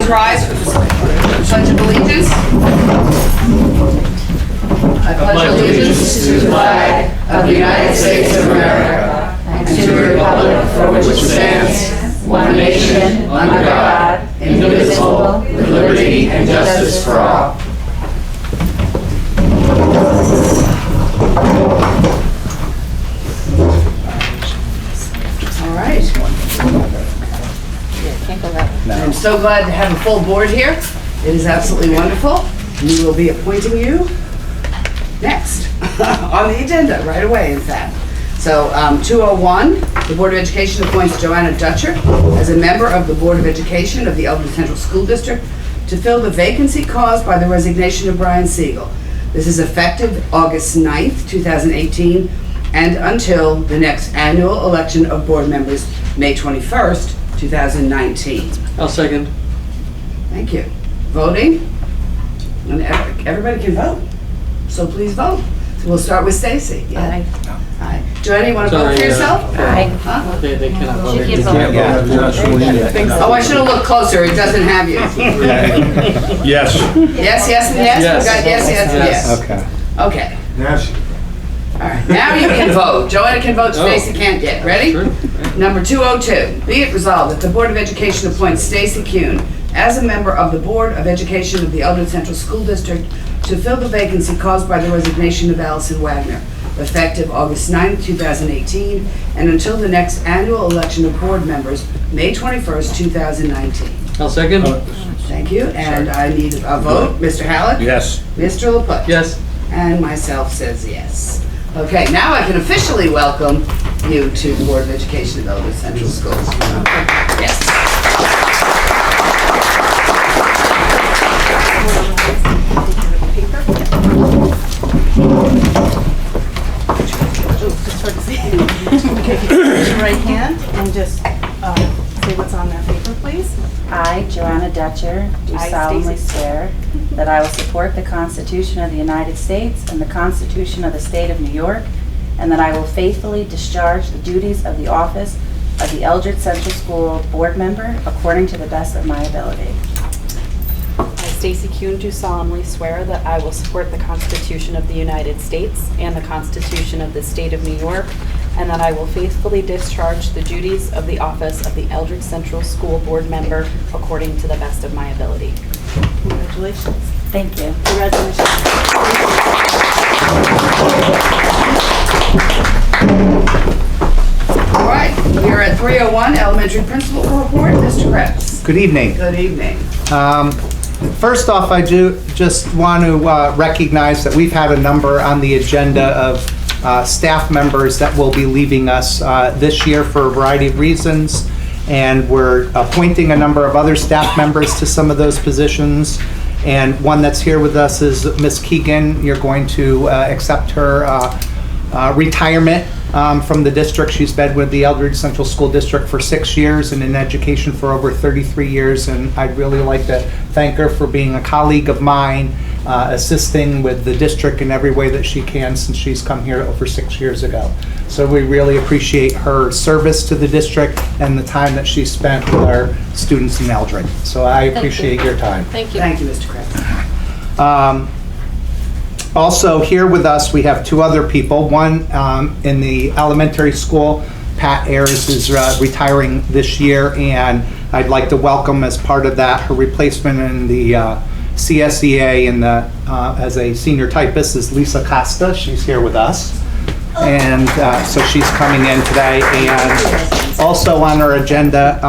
please rise for the Pledge of Allegiance. I pledge allegiance to the flag of the United States of America and to the republic for which it stands, one nation, under God, indivisible, with liberty and justice for all. All right. I'm so glad to have a full board here. It is absolutely wonderful. We will be appointing you next on the agenda, right away, in fact. So 201, the Board of Education appoints Joanna Dutcher as a member of the Board of Education of the Eldred Central School District to fill the vacancy caused by the resignation of Brian Siegel. This is effective August 9th, 2018, and until the next annual election of board members, May 21st, 2019. I'll second. Thank you. Voting? And everybody can vote, so please vote. So we'll start with Stacy. Yeah. Aye. Joanna, you want to vote for yourself? Aye. Huh? They cannot vote. She can't vote. Oh, I should have looked closer. It doesn't have you. Yes. Yes, yes, and yes? Yes. We got yes, yes, and yes. Okay. Okay. Yes. All right. Now you can vote. Joanna can vote, Stacy can't yet. Ready? Sure. Number 202, be it resolved that the Board of Education appoints Stacy Kuhn as a member of the Board of Education of the Eldred Central School District to fill the vacancy caused by the resignation of Allison Wagner, effective August 9th, 2018, and until the next annual election of board members, May 21st, 2019. I'll second. Thank you, and I need a vote. Mr. Halleck? Yes. Mr. LaPut? Yes. And myself says yes. Okay, now I can officially welcome you to the Board of Education of Eldred Central Schools. Yes. Raise your right hand and just say what's on that paper, please. I, Joanna Dutcher, do I, solemnly Stacy. swear that I will support the Constitution of the United States and the Constitution of the State of New York, and that I will faithfully discharge the duties of the office of the Eldred Central School Board Member according to the best of my ability. I, Stacy Kuhn, do solemnly swear that I will support the Constitution of the United States and the Constitution of the State of New York, and that I will faithfully discharge the duties of the office of the Eldred Central School Board Member according to the best of my ability. Congratulations. Thank you. Congratulations. All right, we are at 301, Elementary Principal Report. Mr. Krebs. Good evening. Good evening. First off, I do just want to recognize that we've had a number on the agenda of staff members that will be leaving us this year for a variety of reasons, and we're appointing a number of other staff members to some of those positions. And one that's here with us is Miss Keegan. You're going to accept her retirement from the district. She's been with the Eldred Central School District for 6 years and in education for over 33 years. And I'd really like to thank her for being a colleague of mine, assisting with the district in every way that she can since she's come here over 6 years ago. So we really appreciate her service to the district and the time that she spent with our students in Eldred. So I appreciate your time. Thank you. Thank you, Mr. Krebs. Also here with us, we have two other people. One in the elementary school, Pat Ayers is retiring this year, and I'd like to welcome as part of that her replacement in the CSEA and as a senior typist is Lisa Costa. She's here with us. And so she's coming in today. And also on our agenda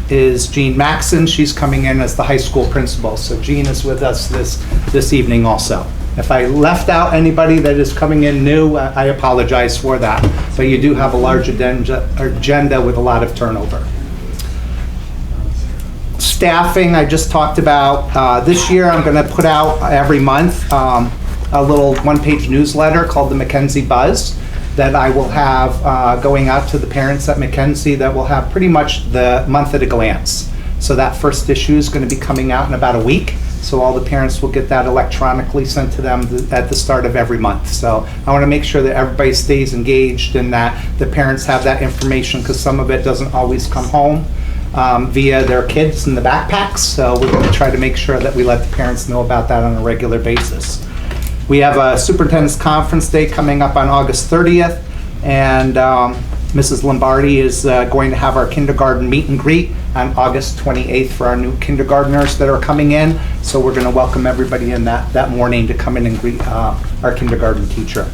is Jean Maxson. She's coming in as the high school principal. So Jean is with us this evening also. If I left out anybody that is coming in new, I apologize for that. But you do have a large agenda with a lot of turnover. Staffing, I just talked about. This year I'm going to put out every month a little one-page newsletter called the Mackenzie Buzz that I will have going out to the parents at Mackenzie that will have pretty much the month at a glance. So that first issue is going to be coming out in about a week. So all the parents will get that electronically sent to them at the start of every month. So I want to make sure that everybody stays engaged and that the parents have that information because some of it doesn't always come home. via their kids in the backpacks. So we're going to try to make sure that we let the parents know about that on a regular basis. We have a superintendent's conference day coming up on August 30th, and Mrs. Lombardi is going to have our kindergarten meet and greet on August 28th for our new kindergartners that are coming in. So we're going to welcome everybody in that morning to come in and greet our kindergarten teacher.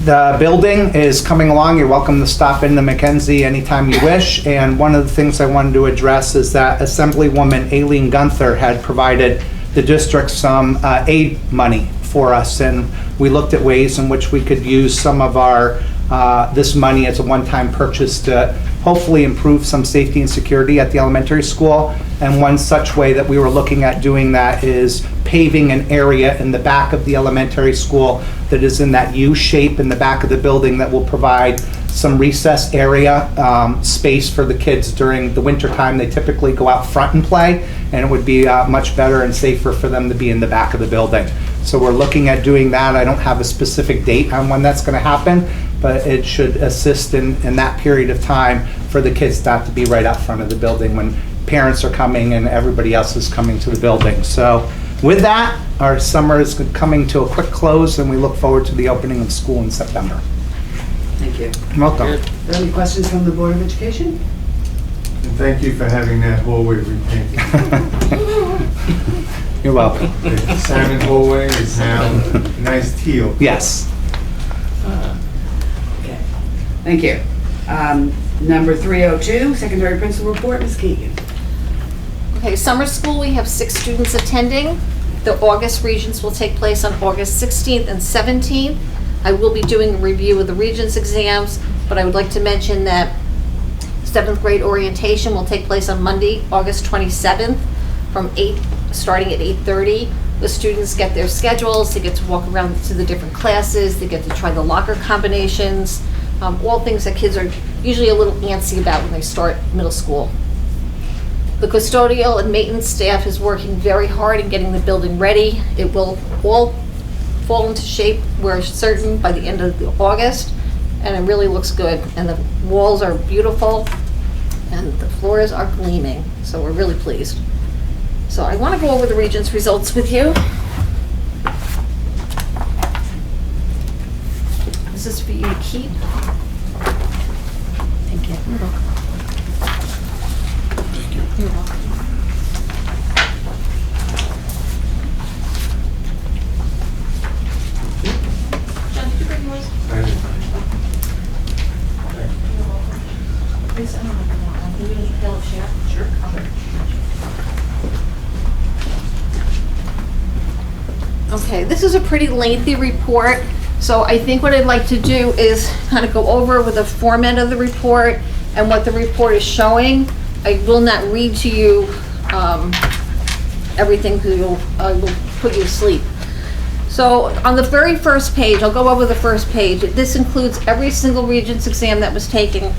The building is coming along. You're welcome to stop into Mackenzie anytime you wish. And one of the things I wanted to address is that Assemblywoman Aileen Gunther had provided the district some aid money for us, and we looked at ways in which we could use some of our this money as a one-time purchase to hopefully improve some safety and security at the elementary school. And one such way that we were looking at doing that is paving an area in the back of the elementary school that is in that U shape in the back of the building that will provide some recess area space for the kids during the winter time. They typically go out front and play, and it would be much better and safer for them to be in the back of the building. So we're looking at doing that. I don't have a specific date on when that's going to happen, but it should assist in that period of time for the kids not to be right out front of the building when parents are coming and everybody else is coming to the building. So with that, our summer is coming to a quick close, and we look forward to the opening of school in September. Thank you. Welcome. Are there any questions from the Board of Education? And thank you for having that hallway repainted. You're welcome. The salmon hallway is now nice teal. Yes. Okay. Thank you. Number 302, secondary principal report, Ms. Keegan. Okay, summer school, we have 6 students attending. The August Regents will take place on August 16th and 17th. I will be doing a review of the Regents exams, but I would like to mention that 7th grade orientation will take place on Monday, August 27th, starting at 8:30. The students get their schedules, they get to walk around to the different classes, they get to try the locker combinations, all things that kids are usually a little antsy about when they start middle school. The custodial and maintenance staff is working very hard in getting the building ready. It will all fall into shape, we're certain, by the end of August, and it really looks good. And the walls are beautiful, and the floors are gleaming, so we're really pleased. So I want to go over the Regents results with you. This is for you to keep. Thank you. You're welcome. You're welcome. John, did you bring yours? I did. Please, I don't know if you want one. Do you need a yellow share? Sure. Okay, this is a pretty lengthy report, so I think what I'd like to do is kind of go over with the format of the report and what the report is showing. I will not read to you everything, because I will put you to sleep. So on the very first page, I'll go over the first page. This includes every single Regents exam that was taken,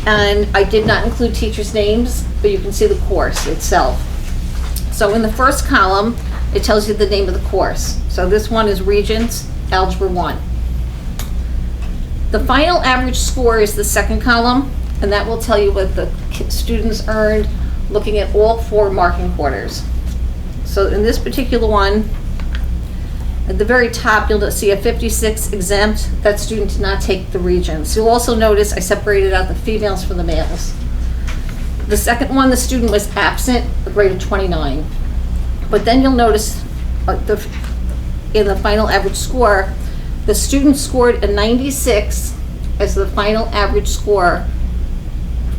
and I did not include teachers' names, but you can see the course itself. So in the first column, it tells you the name of the course. So this one is Regents Algebra 1. The final average score is the second column, and that will tell you what the students earned looking at all 4 marking quarters. So in this particular one, at the very top, you'll see a 56 exempt. That student did not take the Regents. You'll also notice I separated out the females from the males. The second one, the student was absent, a grade of 29. But then you'll notice in the final average score, the student scored a 96 as the final average score,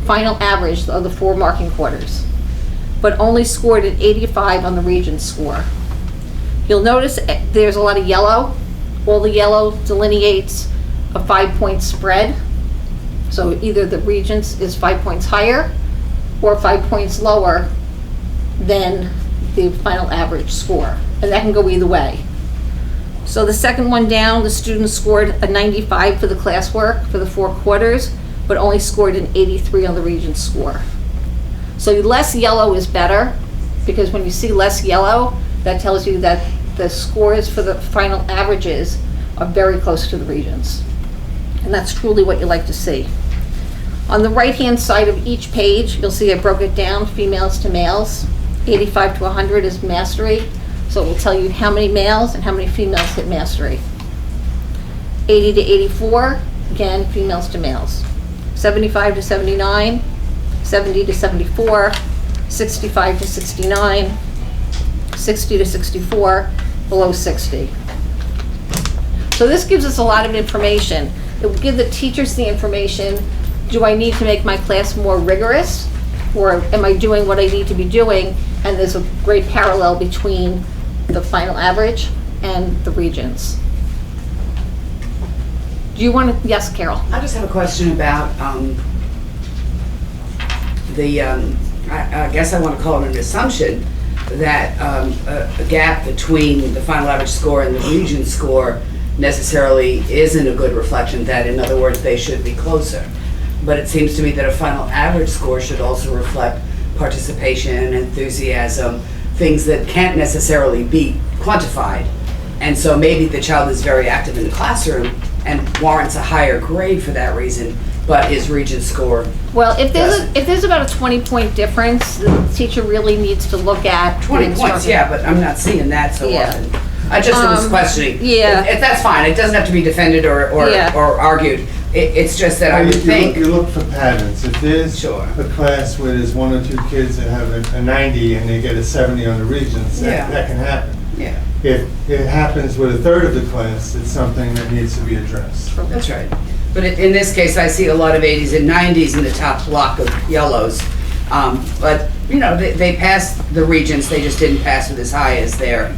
final average of the 4 marking quarters, but only scored an 85 on the Regents score. You'll notice there's a lot of yellow. All the yellow delineates a 5-point spread. So either the Regents is 5 points higher or 5 points lower than the final average score. And that can go either way. So the second one down, the student scored a 95 for the classwork for the 4 quarters, but only scored an 83 on the Regents score. So less yellow is better, because when you see less yellow, that tells you that the scores for the final averages are very close to the Regents. And that's truly what you like to see. On the right-hand side of each page, you'll see I broke it down, females to males. 85 to 100 is mastery, so it will tell you how many males and how many females hit mastery. 80 to 84, again, females to males. 75 to 79, 70 to 74, 65 to 69, 60 to 64, below 60. So this gives us a lot of information. It will give the teachers the information. Do I need to make my class more rigorous? Or am I doing what I need to be doing? And there's a great parallel between the final average and the regions. Do you want to, yes, Carol? I just have a question about I guess I want to call it an assumption that a gap between the final average score and the region score necessarily isn't a good reflection, that in other words they should be closer. But it seems to me that a final average score should also reflect participation, enthusiasm, things that can't necessarily be quantified. And so maybe the child is very active in the classroom and warrants a higher grade for that reason, but his region score, Well, if there's about a 20-point difference, the teacher really needs to look at. the 20 points, instruction. yeah, but I'm not seeing that so Yeah. often. I just was questioning. yeah. That's fine, it doesn't have to be defended or Yeah. argued. It's just that I would think. You look for patterns. If there's Sure. a class where there's 1 or 2 kids that have a 90 and they get a 70 on the regions, Yeah. that can happen. Yeah, If it happens with a third of the class, it's something that needs to be addressed. that's right. But in this case, I see a lot of 80s and 90s in the top block of yellows. But, you know, they passed the regions, they just didn't pass with as high as their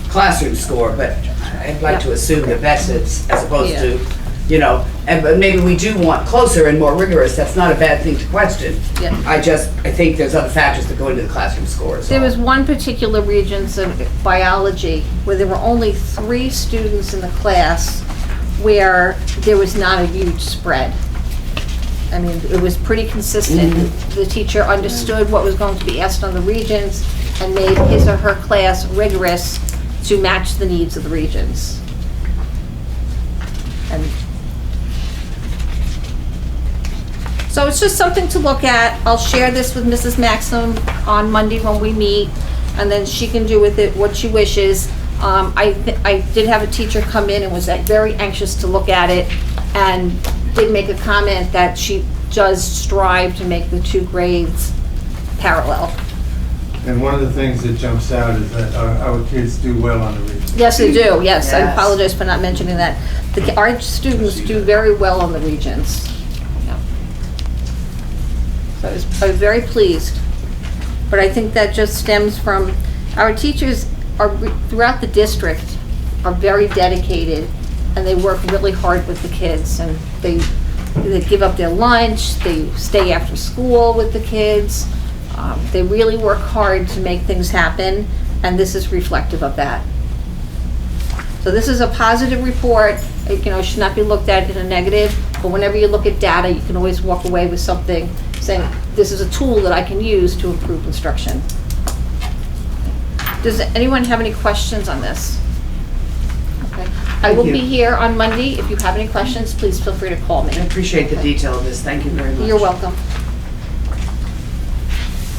classroom score. But I'd like to assume the best as opposed Yeah. to, you know, but maybe we do want closer and more rigorous. That's not a bad thing to question. Yeah. I think there's other factors that go into the classroom scores. There was one particular regions of biology where there were only 3 students in the class where there was not a huge spread. I mean, it was pretty consistent. The teacher understood what was going to be asked on the regions and made his or her class rigorous to match the needs of the regions. And so it's just something to look at. I'll share this with Mrs. Maxim on Monday when we meet, and then she can do with it what she wishes. I did have a teacher come in and was very anxious to look at it, and did make a comment that she does strive to make the 2 grades parallel. And one of the things that jumps out is that our kids do well on the regions. Yes, they do, yes. I Yes. apologize for not mentioning that. Our students do very well on the regions. Yeah. So I was very pleased. But I think that just stems from, our teachers are, throughout the district, are very dedicated, and they work really hard with the kids, and they give up their lunch, they stay after school with the kids. They really work hard to make things happen, and this is reflective of that. So this is a positive report. It, you know, should not be looked at in a negative, but whenever you look at data, you can always walk away with something saying, this is a tool that I can use to improve instruction. Does anyone have any questions on this? Okay. I will you. be here on Monday. If you have any questions, please feel free to call me. I appreciate the detail of this. Thank you very much. You're welcome.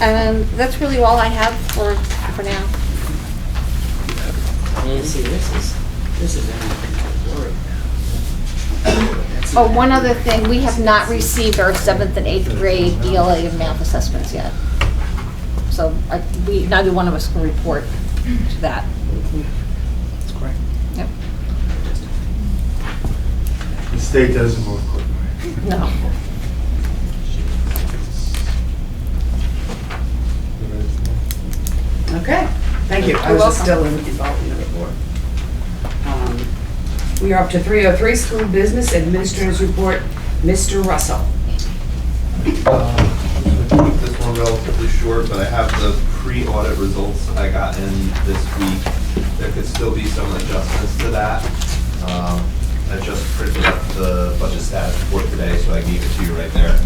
And that's really all I have for now. See, this is anything to worry about. Oh, one other thing, we have not received our 7th and 8th grade ELA and math assessments yet. So neither one of us can report to that. That's correct. Yep. The state doesn't move quickly. No. Okay, thank you. I You're was just welcome. still involved in the report. We are up to 303, School Business Administrator's Report. Mr. Russell. Keep this one relatively short, but I have the pre-audit results I got in this week. There could still be some adjustments to that. I just printed up the budget status report today, so I gave it to you right there.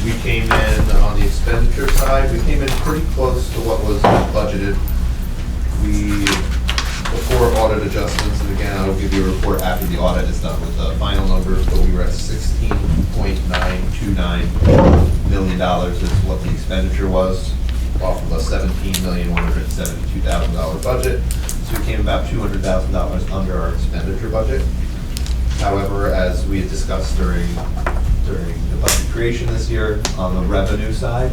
We came in on the expenditure side, we came in pretty close to what was budgeted. Before for audit adjustments, and again, I will give you a report after the audit is done with the final numbers, but we were at $16.929 million is what the expenditure was, off of a $17,172,000 budget. So we came about $200,000 under our expenditure budget. However, as we had discussed during the budget creation this year, on the revenue side,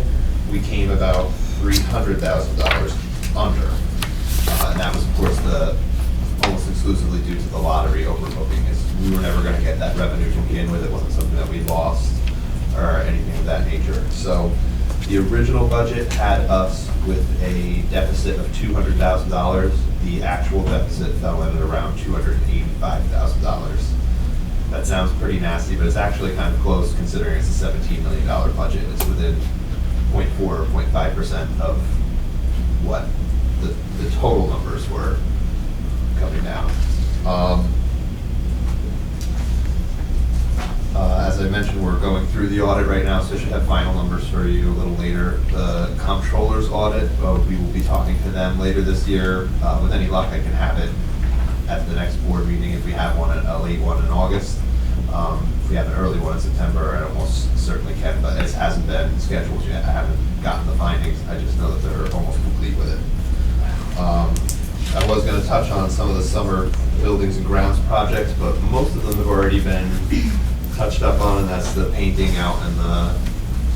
we came about $300,000 under. And that was, of course, almost exclusively due to the lottery overbooking. We were never going to get that revenue to begin with. It wasn't something that we lost or anything of that nature. So the original budget had us with a deficit of $200,000. The actual deficit fell in at around $285,000. That sounds pretty nasty, but it's actually kind of close considering it's a $17 million budget. It's within 0.4 or 0.5% of what the total numbers were coming down. As I mentioned, we're going through the audit right now, so I should have final numbers for you a little later. The comptroller's audit, we will be talking to them later this year. With any luck, I can have it at the next board meeting if we have one, a late one in August. If we have an early one in September, I almost certainly can, but it hasn't been scheduled yet. I haven't gotten the findings. I just know that they're almost complete with it. I was going to touch on some of the summer buildings and grounds projects, but most of them have already been touched up on, and that's the painting out in the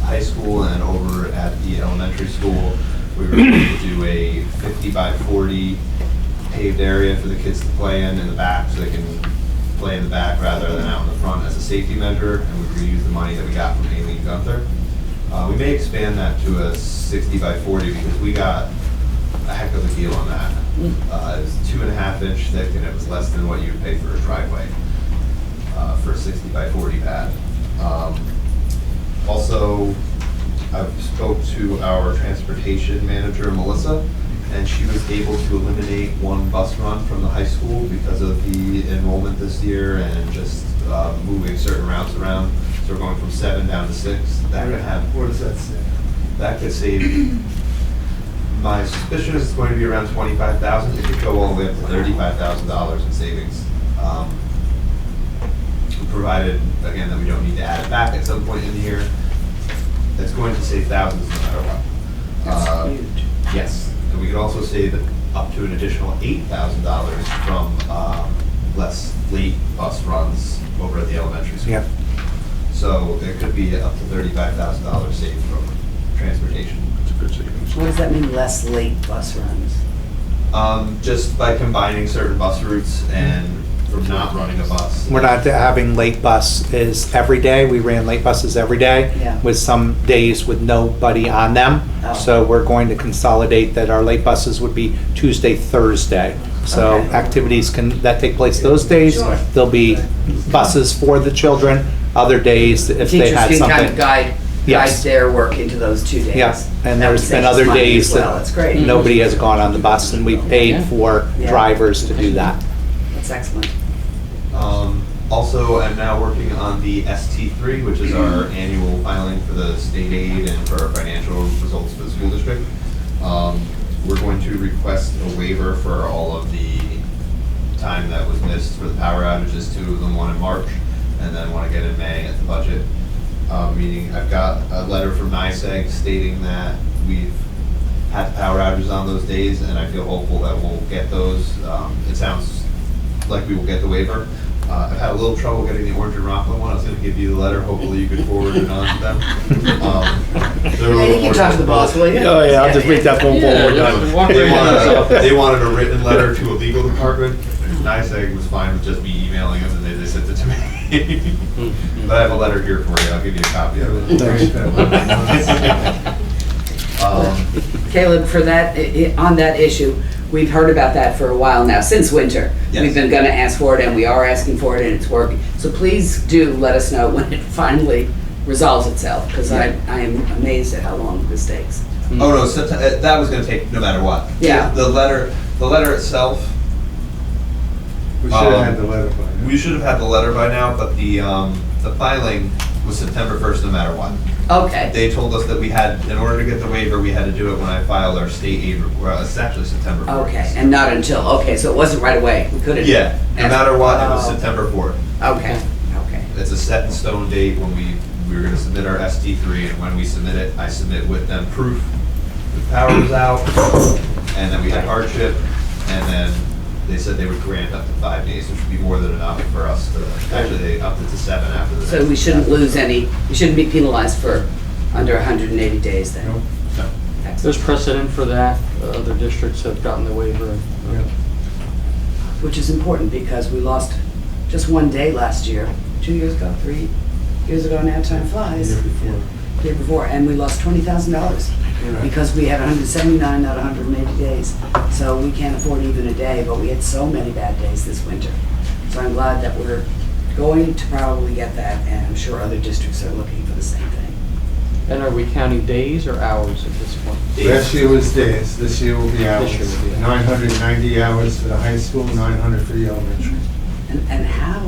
high school and over at the elementary school. We were able to do a 50 by 40 paved area for the kids to play in the back, so they can play in the back rather than out in the front as a safety measure, and we reuse the money that we got from Aileen Gunther. We may expand that to a 60 by 40 because we got a heck of a deal on that. It was 2.5 inch thick, and it was less than what you would pay for a driveway for a 60 by 40 pad. Also, I spoke to our transportation manager, Melissa, and she was able to eliminate one bus run from the high school because of the enrollment this year and just moving certain routes around. So we're going from 7 down to 6. That could have. What does that say? That could save. My suspicion is it's going to be around $25,000. It could go all the way up to $35,000 in savings. Provided, again, that we don't need to add it back at some point in the year. That's going to save thousands no matter what. That's huge. Yes, and we could also save up to an additional $8,000 from less late bus runs over at the elementary school. Yep. So it could be up to $35,000 saved from transportation. What does that mean, less late bus runs? Just by combining certain bus routes and from not running a bus. We're not having late buses every day. We ran late buses every day Yeah. with some days with nobody on them. Oh. So we're going to consolidate that our late buses would be Tuesday, Thursday. So Okay. activities that take place those days. Sure. There'll be buses for the children. Other days, if they had Teachers can kind of something. guide Yes. their work into those 2 days. Yeah, and That there's would been save us other money days as well. That's great. that nobody has gone on the bus, and we've paid for Yeah. drivers to do that. That's excellent. Also, I'm now working on the ST3, which is our annual filing for the state aid and for our financial results for the school district. We're going to request a waiver for all of the time that was missed for the power outages, 2 of them, one in March, and then one again in May at the budget meeting. I've got a letter from NYSEG stating that we've had the power outages on those days, and I feel hopeful that we'll get those. It sounds like we will get the waiver. I've had a little trouble getting the Orange and Rockland one. I was going to give you the letter. Hopefully you could forward it on to them. They're a Hey, little you can more talk to the boss, will you? Oh, yeah, I'll just make that phone call when we're done. They wanted a written letter to a legal department. NYSEG was fine with just me emailing them, and they sent it to me. But I have a letter here for you. I'll give you a copy of it. Caleb, for that, on that issue, we've heard about that for a while now, since winter. Yes. We've been gonna ask for it, and we are asking for it, and it's working. So please do let us know when it finally resolves itself, because I am amazed at how long this takes. Oh, no, that was going to take no matter what. Yeah. The letter itself, We should have had the letter by now. we should have had the letter by now, but the filing was September 1st no matter what. Okay. They told us that we had, in order to get the waiver, we had to do it when I filed our state aid report. It's actually September 4th. Okay, and not until, okay, so it wasn't right away. We couldn't. Yeah, no matter what, it was Oh. September 4th. Okay, okay. It's a set in stone date when we were gonna submit our ST3, and when we submit it, I submit with them proof the power was out, and then we had hardship, and then they said they would grant up to 5 days, which would be more than enough for us to, actually, they upped it to 7 after the. So we shouldn't lose any, we shouldn't be penalized for under 180 days then? Nope. No. Excellent. There's precedent for that. Other districts have gotten the waiver. Which is important because we lost just one day last year, 2 years ago, 3 years ago now, time flies. Year before, and we lost $20,000 because we had 179, not 180 days. So we can't afford even a day, but we had so many bad days this winter. So I'm glad that we're going to probably get that, and I'm sure other districts are looking for the same thing. And are we counting days or hours at this point? Last year was days, this year will be hours. This year will be hours. 990 hours for the high school, 900 for the elementary. And how,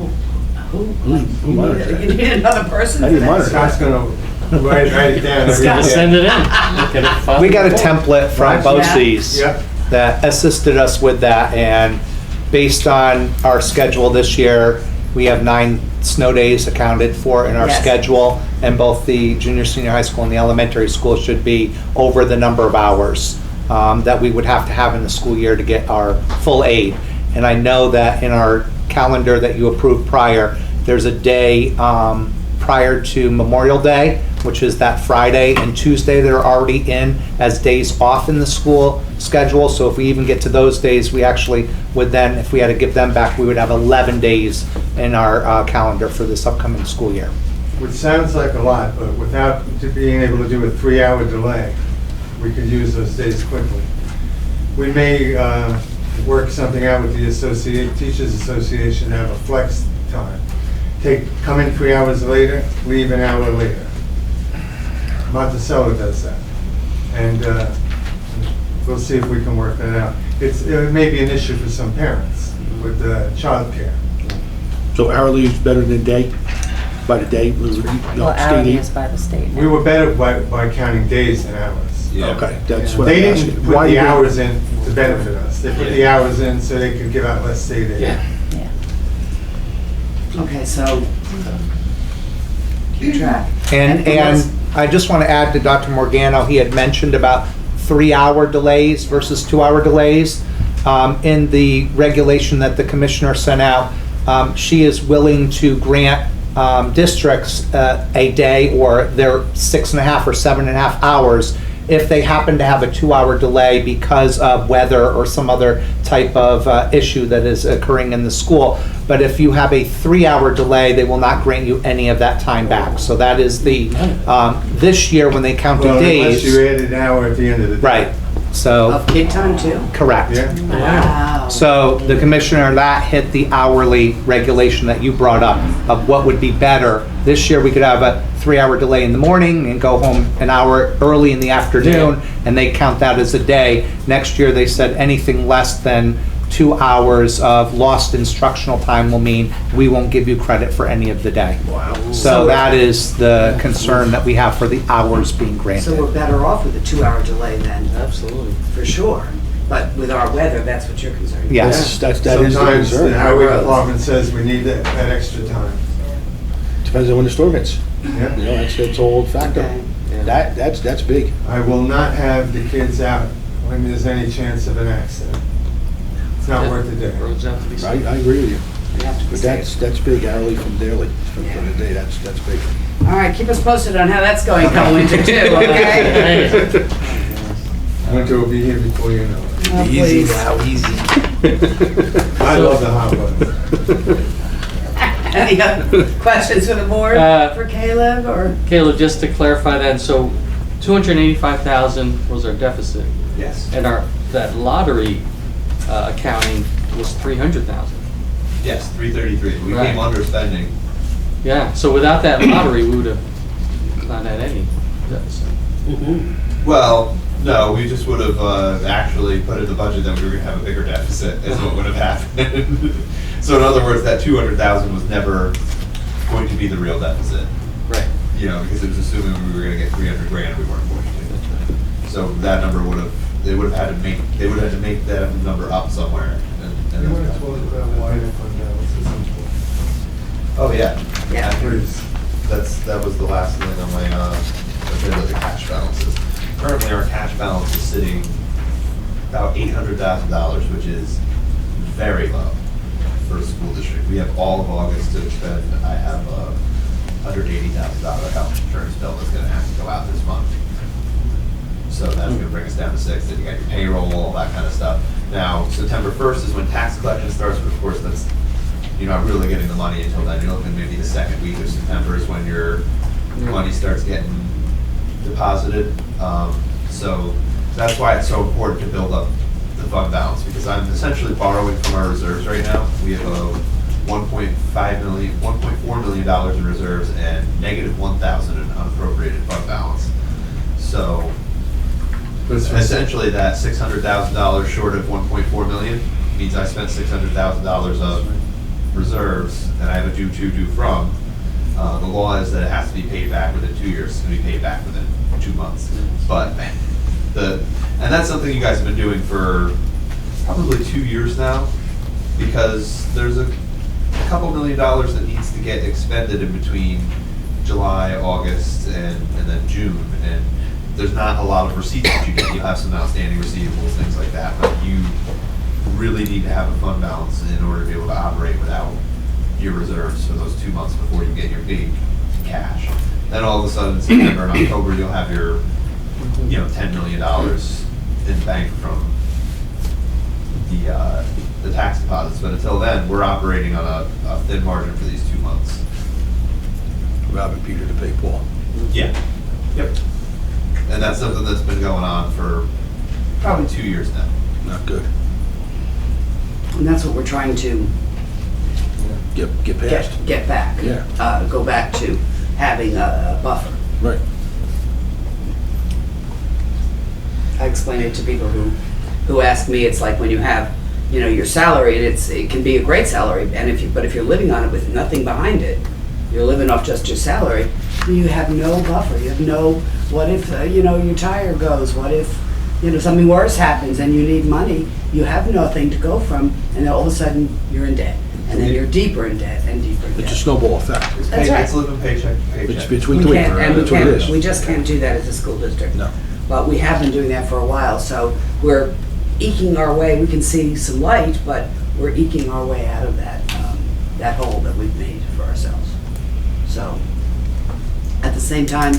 who Who monitors that? you need another person How for do you that? monitor Scott's gonna write it down every Gotta day. send it in. Look at it, file We got a the report. template from Yeah. BOCES Yep. that assisted us with that, and based on our schedule this year, we have 9 snow days accounted for in our Yes. schedule, and both the junior, senior high school and the elementary school should be over the number of hours that we would have to have in the school year to get our full aid. And I know that in our calendar that you approved prior, there's a day prior to Memorial Day, which is that Friday and Tuesday that are already in as days off in the school schedule. So if we even get to those days, we actually would then, if we had to give them back, we would have 11 days in our calendar for this upcoming school year. Which sounds like a lot, but without being able to do a 3-hour delay, we could use those days quickly. We may work something out with the Teachers Association to have a flex time. Come in 3 hours later, leave an hour later. Monticello does that. And we'll see if we can work that out. It may be an issue for some parents with childcare. So hourly is better than day? By the day? Well, hourly is by the state We now. were better by counting days than hours. Yeah. Okay, that's what They I'm didn't asking. put Why the did- hours in to benefit us. They put the hours in so they could give out less state aid. Yeah. Yeah. Okay, so keep track. And what's- I just want to add to Dr. Morgano, he had mentioned about 3-hour delays versus 2-hour delays. In the regulation that the commissioner sent out, she is willing to grant districts a day or their 6.5 or 7.5 hours if they happen to have a 2-hour delay because of weather or some other type of issue that is occurring in the school. But if you have a 3-hour delay, they will not grant you any of that time back. So that is the, this year when they counted Well, unless you days. added an hour at the end of the day. Right, so, Of kid time too? correct. Yeah. Wow. So the commissioner, that hit the hourly regulation that you brought up of what would be better. This year, we could have a 3-hour delay in the morning and go home an hour early in the afternoon, and they count that as a day. Next year, they said anything less than 2 hours of lost instructional time will mean we won't give you credit for any of the day. Wow. So that is the concern that we have for the hours being So granted. we're better off with a 2-hour delay then, Absolutely. for sure. But with our weather, that's what you're concerned about. Yes. That is the Sometimes the concern. highway department says we need that extra time. Depends on when the storm hits. Yeah. You know, that's a whole factor. Okay. That's big. I will not have the kids out when there's any chance of an accident. It's not worth the day. Roads have to be I safe. agree with you. We have to be But safe. that's big hourly from daily, from the day, that's big. All right, keep us posted on how that's going come winter too, okay? Winter will be here before you know it. Oh, please. I love the hot weather. Any other questions for the board for Caleb or? Caleb, just to clarify that, so 285,000 was our deficit, Yes. and that lottery accounting was 300,000. Yes, 333. We Right. came under spending. Yeah, so without that lottery, we would have not had any deficit. Well, no, we just would have actually put in the budget that we were going to have a bigger deficit, is what would have happened. So in other words, that 200,000 was never going to be the real deficit. Right. you know, because it was assuming we were gonna get 300 grand, we weren't going to. So that number they would have had to make that number up somewhere. and You want to that's- talk about why the fund balance is important? Oh, yeah. Yeah. I think that was the last thing on my agenda, the cash balances. Currently, our cash balance is sitting about $800,000, which is very low for a school district. We have all of August to expend. I have a $180,000 health insurance bill that's gonna have to go out this month. So that's gonna bring us down to 6, then you got your payroll, all that kind of stuff. Now, September 1st is when tax collection starts, but of course, that's, you're not really getting the money until then. You're looking maybe the second week of September is when your money starts getting deposited. So that's why it's so important to build up the fund balance, because I'm essentially borrowing from our reserves right now. We have a $1.4 million in reserves and negative 1,000 in unappropriated fund balance. So essentially that $600,000 short of 1.4 million means I spent $600,000 of reserves and I have a due from. The law is that it has to be paid back within 2 years. It's going to be paid back within 2 months. But and that's something you guys have been doing for probably 2 years now, because there's a couple $1 million that needs to get expended in between July, August, and then June. And there's not a lot of receipts that you get. You'll have some outstanding receivables, things like that, but you really need to have a fund balance in order to be able to operate without your reserves for those 2 months before you get your big cash. Then all of a sudden, in September and October, you'll have your, $10 million in the bank from the tax deposits. But until then, we're operating on a thin margin for these 2 months. Robbing Peter to pay Paul. Yeah. Yep. And that's something that's been going on for probably 2 years now. Not good. And that's what we're trying to Get past. get back. Yeah. Go back to having a buffer. Right. I explain it to people who ask me, it's like when you have, your salary, and it can be a great salary, and if you're living on it with nothing behind it, you're living off just your salary, you have no buffer. You have no, what if, your tire goes? What if, something worse happens and you need money? You have nothing to go from, and then all of a sudden, you're in debt. And then you're deeper in debt and deeper in debt. It's a snowball effect. That's right. It's living paycheck to paycheck. It's between We can't, and That's what it is. we just can't do that as a school district. No. But we have been doing that for a while, so we're eking our way. We can see some light, but we're eking our way out of that hole that we've made for ourselves. So, at the same time,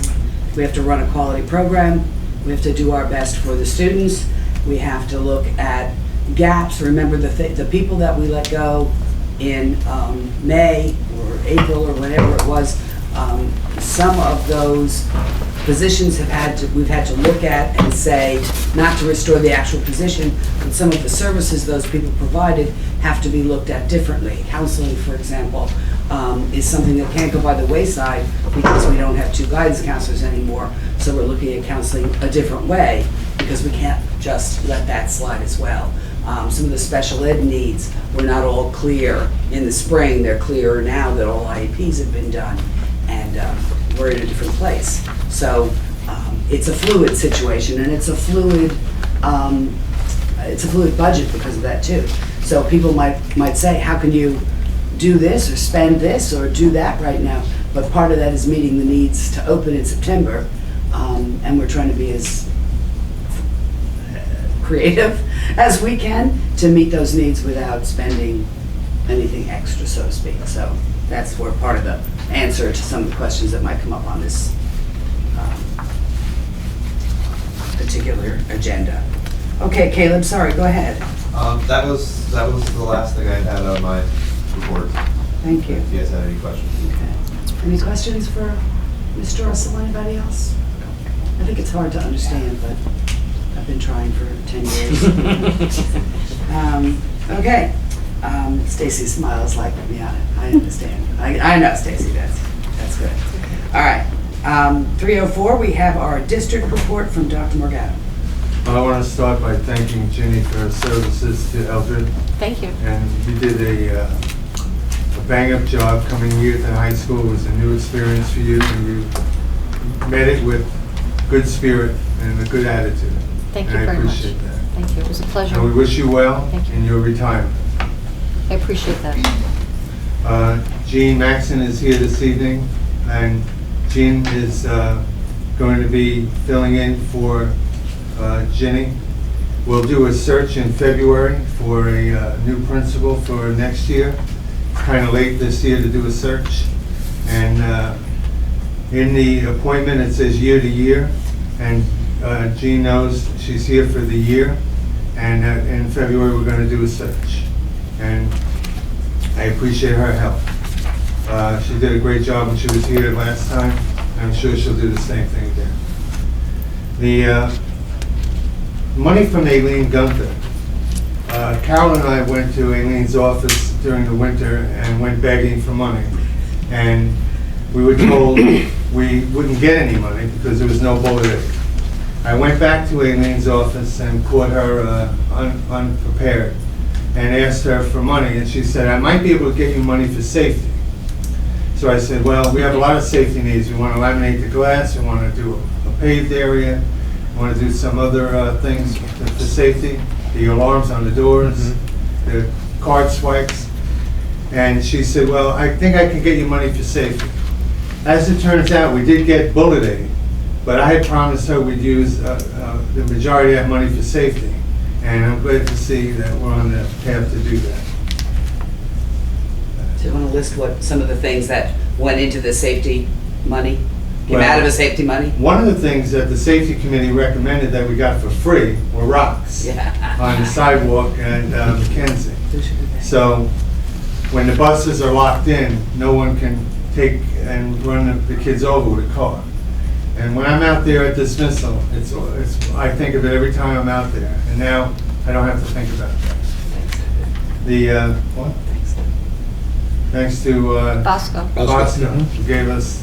we have to run a quality program. We have to do our best for the students. We have to look at gaps. Remember the people that we let go in May or April or whenever it was, some of those positions we've had to look at and say, not to restore the actual position, but some of the services those people provided have to be looked at differently. Counseling, for example, is something that can't go by the wayside because we don't have 2 guidance counselors anymore. So we're looking at counseling a different way because we can't just let that slide as well. Some of the special ed needs were not all clear in the spring. They're clearer now that all IEPs have been done, and we're in a different place. So it's a fluid situation, and it's a fluid budget because of that too. So people might say, how can you do this or spend this or do that right now? But part of that is meeting the needs to open in September, and we're trying to be as creative as we can to meet those needs without spending anything extra, so to speak. So that's where part of the answer to some of the questions that might come up on this particular agenda. Okay, Caleb, sorry, go ahead. That was the last thing I had on my report. Thank you. If you guys had any questions. Okay. Any questions for Mr. Russell, anybody else? I think it's hard to understand, but I've been trying for 10 years. Okay. Stacy smiles like, yeah, I understand. I know, Stacy, that's good. All right. 304, we have our district report from Dr. Morgado. I want to start by thanking Ginny for her services to Eldred. Thank you. And you did a bang-up job coming here to high school. It was a new experience for you, and you met it with good spirit and a good attitude. Thank you And very I much. appreciate that. Thank you, it was a pleasure. And we wish you well Thank you. in your retirement. I appreciate that. Jean Maxon is here this evening, and Jean is going to be filling in for Ginny. We'll do a search in February for a new principal for next year. It's kind of late this year to do a search. And in the appointment, it says year to year, and Jean knows she's here for the year. And in February, we're going to do a search. And I appreciate her help. She did a great job when she was here last time. I'm sure she'll do the same thing again. The money from Aileen Gunther. Carol and I went to Aileen's office during the winter and went begging for money. And we were told we wouldn't get any money because there was no bullet aid. I went back to Aileen's office and caught her unprepared and asked her for money, and she said, I might be able to get you money for safety. So I said, well, we have a lot of safety needs. We want to laminate the glass, we want to do a paved area, we want to do some other things for safety, the alarms on the doors, the card swipes. And she said, well, I think I can get you money for safety. As it turns out, we did get bullet aid, but I had promised her we'd use the majority of that money for safety. And I'm glad to see that we're on the path to do that. Do you want to list what some of the things that went into the safety money, came Well, out of the safety money? One of the things that the safety committee recommended that we got for free were rocks Yeah. on the sidewalk at Mackenzie. So when the buses are locked in, no one can take and run the kids over with a car. And when I'm out there at dismissal, I think of it every time I'm out there. And now I don't have to think about that. What? Thanks to Bosco. Bosco, who gave us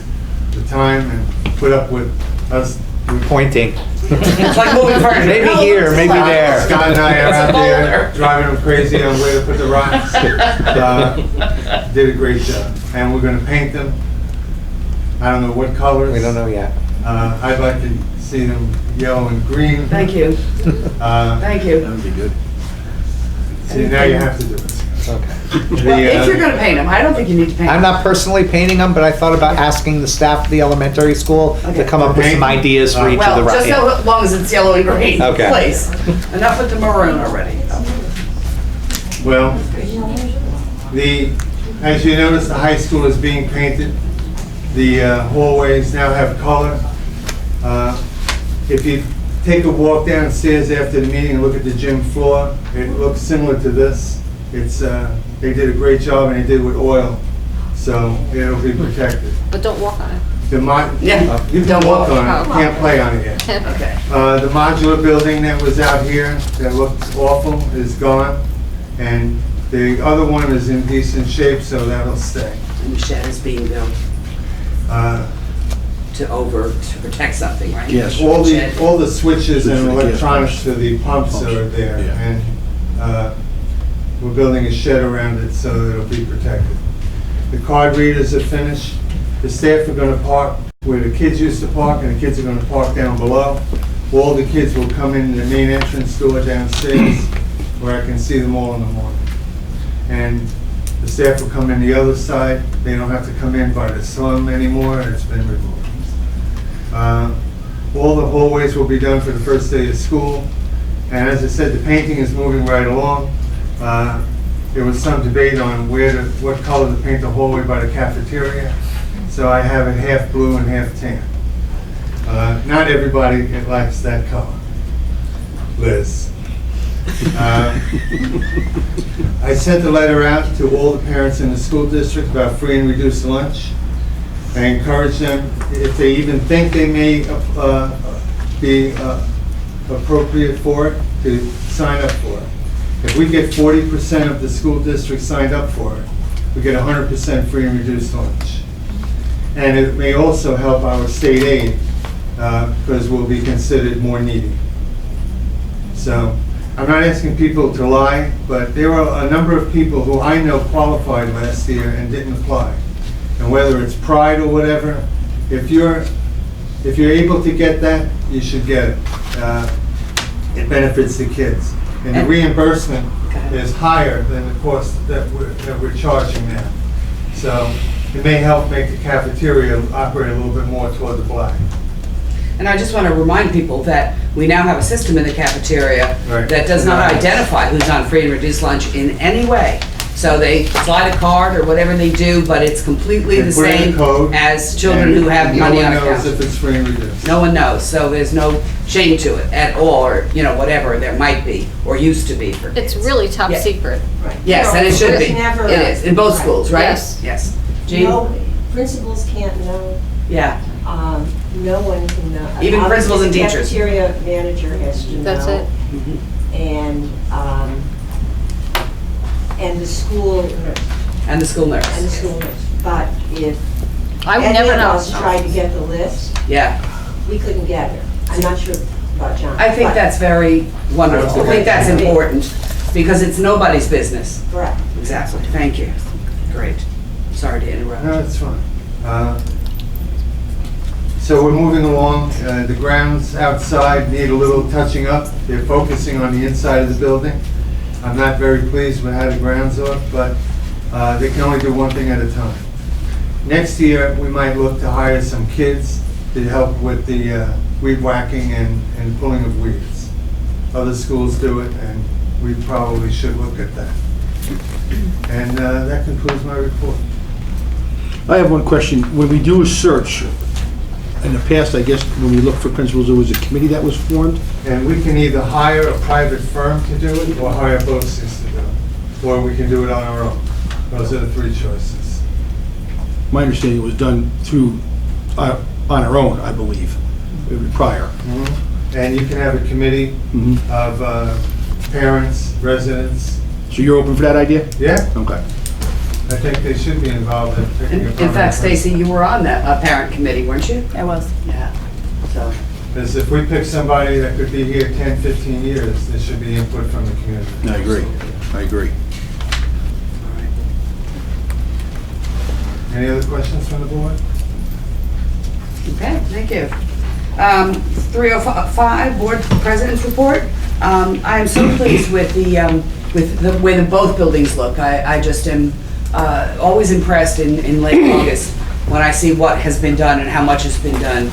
the time and put up with us. Pointing. It's like moving furniture. Maybe No, here, it's maybe fine. there. Scott and I are It's a out there boulder. driving them crazy on where to put the rocks. Did a great job. And we're gonna paint them. I don't know what colors. We don't know yet. I'd like to see them yellow and green. Thank you, thank you. That would be good. See, now you have to do it. Okay. Well, if you're gonna paint them, I don't think you need to paint them. I'm not personally painting them, but I thought about asking the staff of the elementary school to Okay. come up with some ideas for each of the. Well, just yeah. so long as it's yellow and green, Okay. please. Enough with the maroon already. Well, as you notice, the high school is being painted. The hallways now have color. If you take a walk downstairs after the meeting and look at the gym floor, it looks similar to this. They did a great job, and they did it with oil, so it'll be protected. But don't walk on it. Yeah, You can don't walk walk. on it, can't play on it yet. Okay. The modular building that was out here that looked awful is gone, and the other one is in decent shape, so that'll stay. And the shed is being built to protect something, right? Yes. All Shed. the switches and Switches, yeah, electronics pumps. to the pumps Pumps, are there, yeah. and we're building a shed around it so that it'll be protected. The card readers are finished. The staff are gonna park where the kids used to park, and the kids are gonna park down below. All the kids will come in the main entrance door downstairs, where I can see them all in the morning. And the staff will come in the other side. They don't have to come in by the slum anymore, it's been removed. All the hallways will be done for the first day of school. And as I said, the painting is moving right along. There was some debate on what color to paint the hallway by the cafeteria. So I have it half blue and half tan. Not everybody likes that color. Liz. I sent a letter out to all the parents in the school district about free and reduced lunch. I encourage them, if they even think they may be appropriate for it, to sign up for it. If we get 40% of the school district signed up for it, we get 100% free and reduced lunch. And it may also help our state aid, because we'll be considered more needy. So, I'm not asking people to lie, but there are a number of people who I know qualified last year and didn't apply. And whether it's pride or whatever, if you're if you're able to get that, you should get it. It benefits the kids. And the And- reimbursement Go ahead. is higher than the cost that we're charging now. So it may help make the cafeteria operate a little bit more toward the black. And I just want to remind people that we now have a system in the cafeteria Right. that does not identify who's on free and reduced lunch in any way. So they slide a card or whatever they do, but it's completely They the put in a same code, as children who have and money on No one knows account. if it's free and reduced. No one knows, so there's no shame to it at all, or, you know, whatever there might be, or used to be for kids. It's really top Yeah. secret. Yes, and it should be. It's never- It is, in both schools, right? Yes. Yes. Jean? No, principals can't know, Yeah, no one can know. Even principals and Obviously, teachers. the cafeteria manager has to know. That's it. And the school nurse, and the school nurse. and the school nurse. But if I would any never of know. us tried to get the list, Yeah, we couldn't get it. I'm not sure about John. I think but- that's very wonderful. I think that's important, because it's nobody's business. Correct. Exactly, thank you. Great. Sorry to interrupt. No, it's fine. So we're moving along. The grounds outside need a little touching up. They're focusing on the inside of the building. I'm not very pleased with how the grounds are, but they can only do one thing at a time. Next year, we might look to hire some kids to help with the weed whacking and pulling of weeds. Other schools do it, and we probably should look at that. And that concludes my report. I have one question. When we do a search, in the past, I guess, when we looked for principals, there was a committee that was formed? And we can either hire a private firm to do it, or hire BOCES to do it. Or we can do it on our own. Those are the three choices. My understanding it was done through, on our own, I believe, prior. And you can have a committee Mhm. of parents, residents. So you're open for that idea? Yeah, Okay. I think they should be involved in picking a In permanent fact, person. Stacy, you were on that parent committee, weren't you? I was. Yeah, so, Because if we pick somebody that could be here 10, 15 years, there should be input from the community. I agree. I agree. all right. Any other questions from the board? Okay, thank you. 305, Board President's Report. I am so pleased with the way that both buildings look. I just am always impressed in late August when I see what has been done and how much has been done,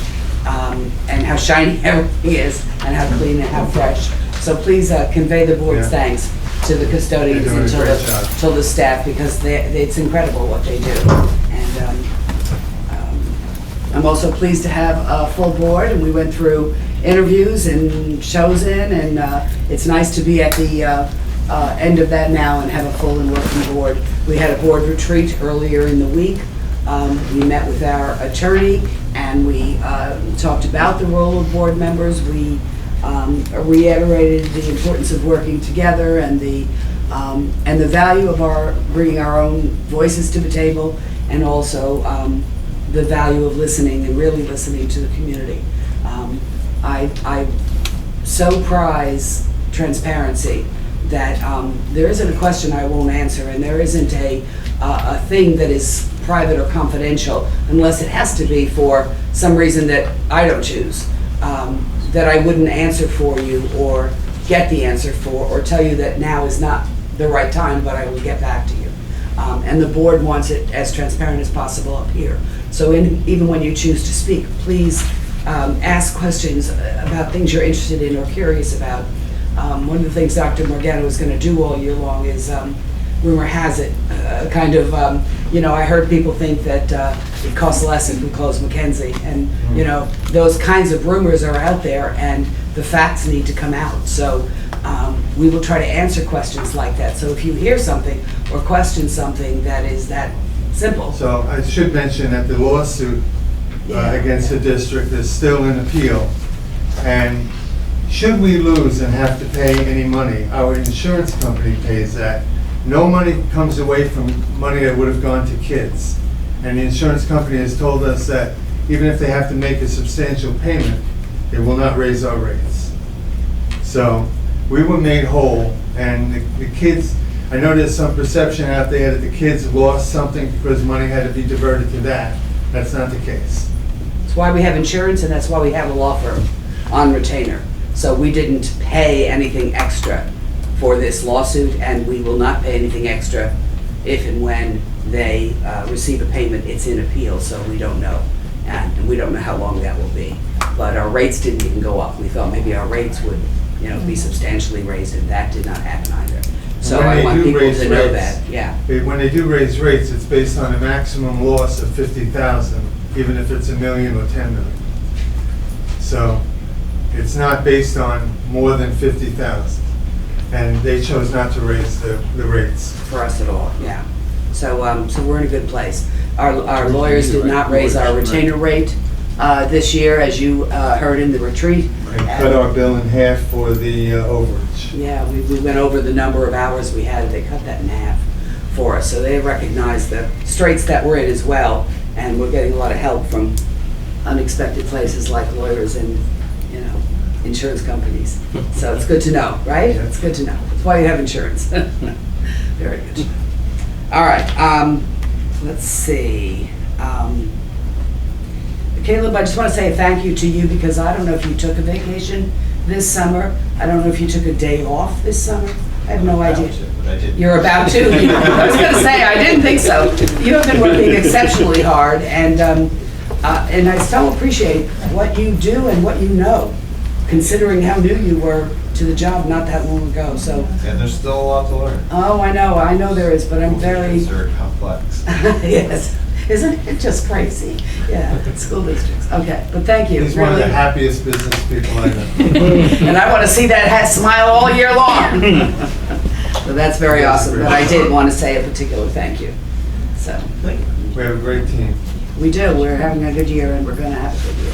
and how shiny everything is, and how clean and how fresh. So please convey the board's Yeah. thanks to the custodians They're doing and a great job. to the staff, because it's incredible what they do. And I'm also pleased to have a full board, and we went through interviews and chosen, and it's nice to be at the end of that now and have a full and working board. We had a board retreat earlier in the week. We met with our attorney, and we talked about the role of board members. We reiterated the importance of working together and the value of bringing our own voices to the table, and also the value of listening and really listening to the community. I so prize transparency that there isn't a question I won't answer, and there isn't a thing that is private or confidential unless it has to be for some reason that I don't choose, that I wouldn't answer for you or get the answer for, or tell you that now is not the right time, but I will get back to you. And the board wants it as transparent as possible up here. So even when you choose to speak, please ask questions about things you're interested in or curious about. One of the things Dr. Morgano is going to do all year long is, rumor has it, kind of, I heard people think that it costs less if we close Mackenzie. And, those kinds of rumors are out there, and the facts need to come out. So we will try to answer questions like that. So if you hear something or question something that is that simple. So I should mention that the lawsuit against the district is still in appeal. And should we lose and have to pay any money, our insurance company pays that. No money comes away from money that would have gone to kids. And the insurance company has told us that even if they have to make a substantial payment, it will not raise our rates. So we were made whole, and the kids, I know there's some perception out there that the kids lost something because money had to be diverted to that. That's not the case. why we have insurance and that's why we have a law firm on retainer. So we didn't pay anything extra for this lawsuit, and we will not pay anything extra if and when they receive a payment. It's in appeal, so we don't know. And we don't know how long that will be. But our rates didn't even go up. We thought maybe our rates would, be substantially raised, and that did not happen either. So When I they want do people raise to know rates, that, yeah. When they do raise rates, it's based on a maximum loss of 50,000, even if it's $1 million or $10 million. So it's not based on more than 50,000. And they chose not to raise the rates. For us at all, yeah. So we're in a good place. Our lawyers did not raise our retainer rate this year, as you heard in the retreat. And cut our bill in half for the overage. Yeah, we went over the number of hours we had, they cut that in half for us. So they recognize the straits that we're in as well, and we're getting a lot of help from unexpected places like lawyers and, insurance companies. So it's good to know, right? Yeah. It's good to know. That's why you have insurance. Very good. All right, let's see. Caleb, I just want to say a thank you to you because I don't know if you took a vacation this summer. I don't know if you took a day off this summer. I have no idea. But I did. You're about to. I was going to say, I didn't think so. You have been working exceptionally hard, and I so appreciate what you do and what you know, considering how new you were to the job not that long ago. So, And there's still a lot to learn. oh, I know there is, but I'm very, These are complex. yes. Isn't it just crazy? Yeah, school districts. Okay, but thank you. He's one of the really. happiest business people I know. And I want to see that smile all year long. So that's very awesome, but I did want to say a particular thank you. So, We have a great team. we do, we're having a good year and we're going to have a good year.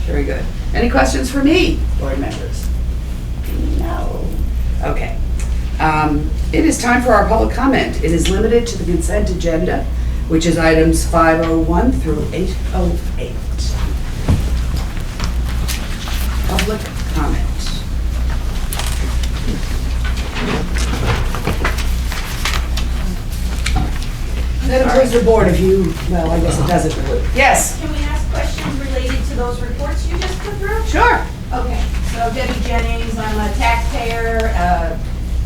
Very good. Any questions for me, board members? No. Okay. It is time for our public comment. It is limited to the consent agenda, which is items 501 through 808. Public comment. That includes the board if you, well, I guess it doesn't include. Yes, Can we ask questions related to those reports you just put through? sure. Okay, so Debbie Jennings, I'm a taxpayer,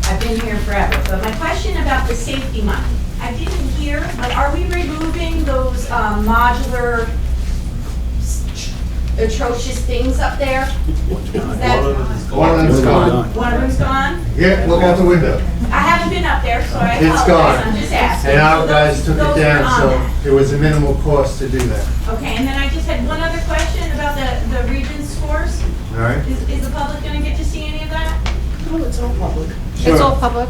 I've been here forever, but my question about the safety money, I didn't hear, but are we removing those modular atrocious things up there? Is that, One of them's gone. one of them's gone? Yeah, look out the window. I haven't been up there, so I It's apologize, gone. I'm just asking. And our So guys those- took those it are down, on so there. it was a minimal cost to do that. Okay, and then I just had one other question about the Regents scores. All right? Is the public gonna get to see any of that? Oh, it's all public. It's all Sure. public.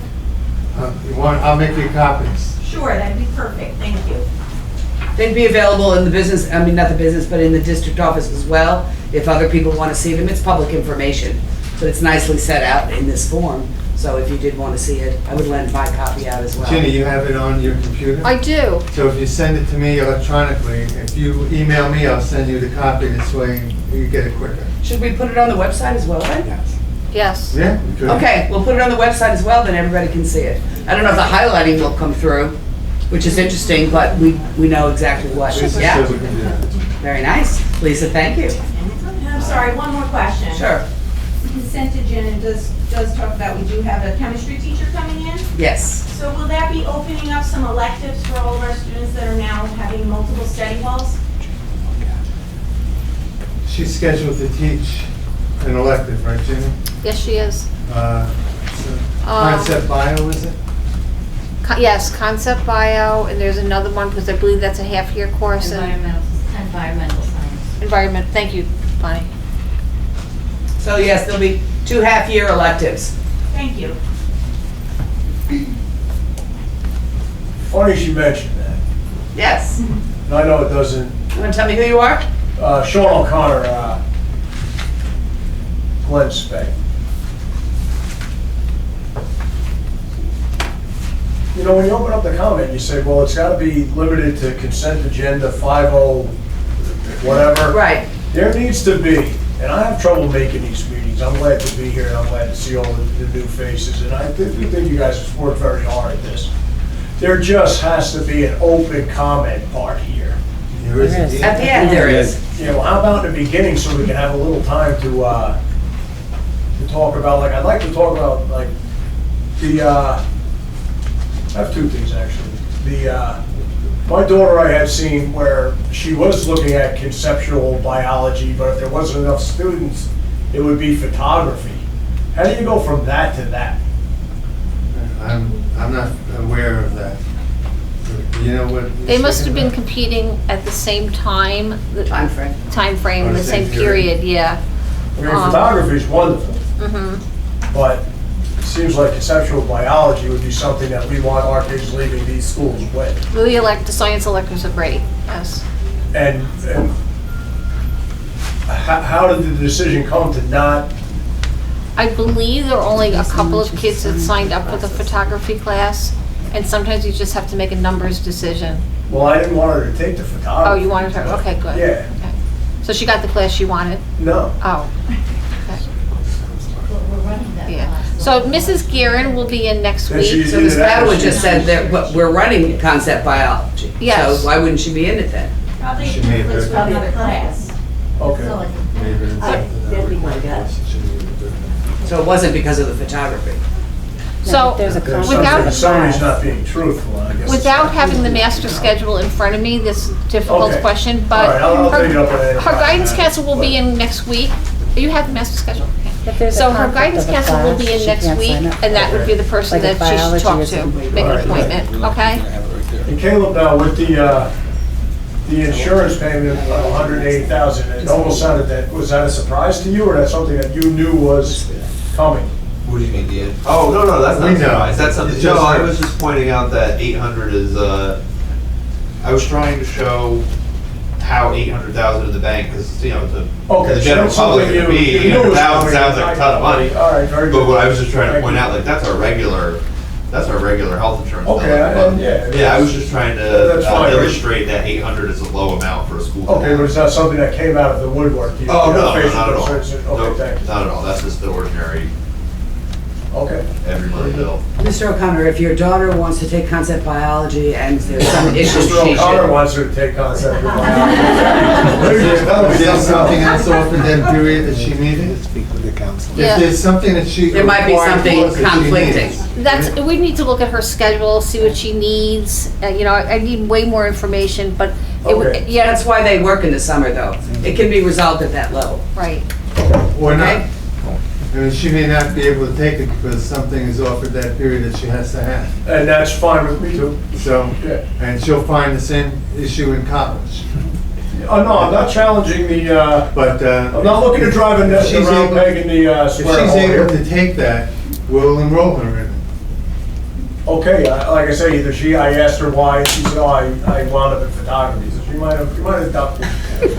I'll make you copies. Sure, that'd be perfect, thank you. They'd be available in the business, I mean, not the business, but in the district office as well, if other people want to see them. It's public information, but it's nicely set out in this form. So if you did want to see it, I would lend my copy out as well. Ginny, you have it on your computer? I do. So if you send it to me electronically, if you email me, I'll send you the copy. This way you get it quicker. Should we put it on the website as well then? Yes. Yeah? we could. Okay, we'll put it on the website as well, then everybody can see it. I don't know if the highlighting will come through, which is interesting, but we know exactly what. Lisa Yeah, says we can do that. very nice. Lisa, thank you. And I'm sorry, one more question. Sure, The consent agenda does talk about, we do have a chemistry teacher coming in. yes. So will that be opening up some electives for all of our students that are now having multiple study halls? She's scheduled to teach an elective, right, Ginny? Yes, she is. Concept bio, is it? Yes, concept bio, and there's another one, because I believe that's a half-year course. in Environmental science. Environment, thank you, Bonnie. So yes, there'll be 2 half-year electives. Thank you. Funny she mentioned that. Yes. And I know it doesn't, You want to tell me who you are? Sean O'Connor, Glen Spey. You know, when you open up the comment, you say, well, it's gotta be limited to consent agenda 50 whatever. Right. There needs to be, and I have trouble making these meetings. I'm glad to be here, and I'm glad to see all the new faces, and I do think you guys have worked very hard at this. There just has to be an open comment part here. There is There is. At the end, there is. Yeah, well, how about in the beginning, so we can have a little time to talk about, like, I'd like to talk about, like, I have two things, actually. My daughter I had seen where she was looking at conceptual biology, but if there wasn't enough students, it would be photography. How do you go from that to that? I'm not aware of that. You know what? They must have been competing at the same time, Time frame. timeframe, the same period, yeah. I mean, photography is wonderful, but it seems like conceptual biology would be something that we want our kids leaving these schools with. The science electives are great, yes. And how did the decision come to not? I believe there are only a couple of kids that signed up for the photography class, and sometimes you just have to make a numbers decision. Well, I didn't want her to take the photography. Oh, you wanted her, okay, good. Yeah. Okay. So she got the class she wanted? No. Oh, We're running that. yeah. So Mrs. Guerin will be in next Then she- week. So Ms. Padua just said that we're running concept biology. Yes. So why wouldn't she be in it then? Probably She may have conflicts with heard another class. Okay. Maybe it's That'd be my gut. So it wasn't because of the photography. So There's a There's without, somebody's not being truthful, I guess. without having the master schedule in front of me, this is a difficult Okay. question, All but right, I'll take it up at her guidance time. council will be in next week. You have the master schedule? If there's a So her conflict guidance of a council will be class, in she next can't week, sign up. and that would be the person Like if that she should talk biology to, isn't- make an Alright. appointment, okay? And Caleb, now with the insurance payment of $180,000, it almost sounded that, was that a surprise to you, or that's something that you knew was coming? What do you mean, Ian? Oh, no, that's We not know. surprise. That's something, It's no, just I that- was just pointing out that 800 is, I was trying to show how 800,000 in the bank, because, you know, Okay, the so general that's public, something to me, you knew was 800,000 sounds coming. like a ton of money. All right, very good. But what I was just trying to Thank point you. out, like, that's our regular health insurance. bill Okay, every month. yeah. Yeah, I was just trying That's to fine. illustrate that 800 is a low amount for a school. Okay, but it's not something that came out of the woodwork? You- Oh, you know, no, facial not at all. concerns. Nope, Okay, thank you. not at all. That's just the ordinary, Okay. every month bill. Mr. O'Connor, if your daughter wants to take concept biology and there's some issues Mr. she O'Connor should... wants her to take concept of Is there something biology. else offered that period that she needed? Speak with the council. Yeah. If there's something that she. There might be required something course that she conflicting. needs. That's, we need to look at her schedule, see what she needs, you know, I need way more information, but it would, Okay. yeah, That's why they work in the summer, though. It can be resolved at that level. right. Or not. Okay. I mean, she may not be able to take it because something is offered that period that she has to have. And that's fine with me too. So, Yeah. and she'll find the same issue in college. Oh, no, I'm not challenging the, But, I'm not looking to drive a net If she's around able- pegging the if she's square hole able here. to take that, we'll enroll her in it. Okay, like I say, I asked her why, and she said, oh, I wound up in photography, so you might have ducked it. Well,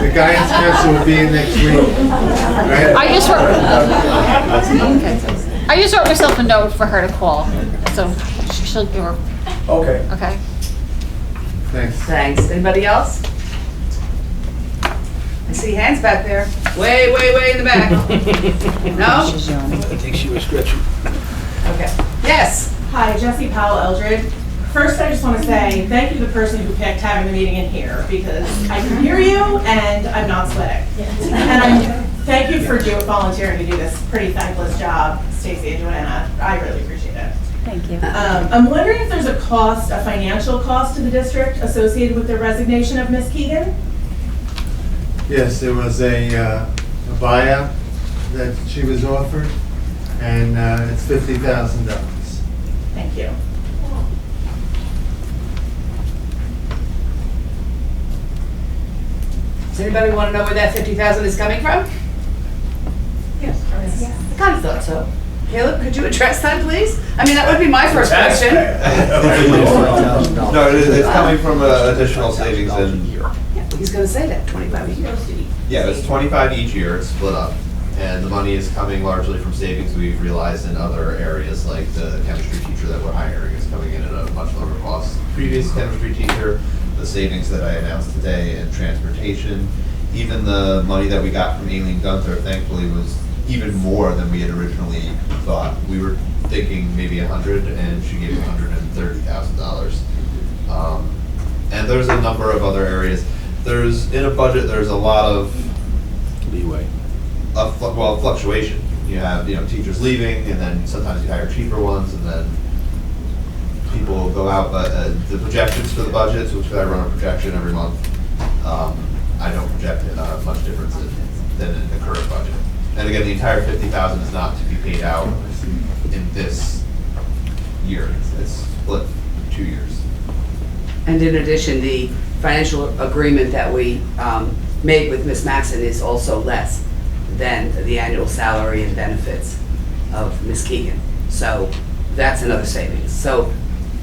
the guidance council will be in next week. right? I just wrote myself a note for her to call, so she'll give her, Okay. okay? Thanks. Thanks. Anybody else? I see hands back there. Way, way, way in the back. No? She's yawning. I think she was stretching. Okay. Yes. Hi, Jessie Powell Eldred. First, I just want to say thank you to the person who picked having the meeting in here because I can hear you and I'm not sweating. And thank you for volunteering to do this pretty thankless job, Stacy and Joanna. I really appreciate it. Thank you. I'm wondering if there's a cost, a financial cost to the district associated with the resignation of Ms. Keegan? Yes, there was a buyout that she was offered, and it's $50,000. Thank you. Does anybody want to know where that 50,000 is coming from? Yes. I kind of thought so. Caleb, could you address that, please? I mean, that would be my first question. No, it's coming from additional savings in, He's going to say that, 25 a year. yeah, it's 25 each year, it's split up. And the money is coming largely from savings we've realized in other areas, like the chemistry teacher that we're hiring is coming in at a much lower cost. Previous chemistry teacher, the savings that I announced today in transportation, even the money that we got from Aileen Gunther, thankfully, was even more than we had originally thought. We were thinking maybe 100, and she gave $130,000. And there's a number of other areas. In a budget, there's a lot of Leeway. fluctuation. You have, teachers leaving, and then sometimes you hire cheaper ones, and then people will go out. But the projections for the budgets, which I run a projection every month, I don't project much difference than in the current budget. And again, the entire $50,000 is not to be paid out in this year. It's split 2 years. And in addition, the financial agreement that we made with Ms. Maxon is also less than the annual salary and benefits of Ms. Keegan. So that's another savings. So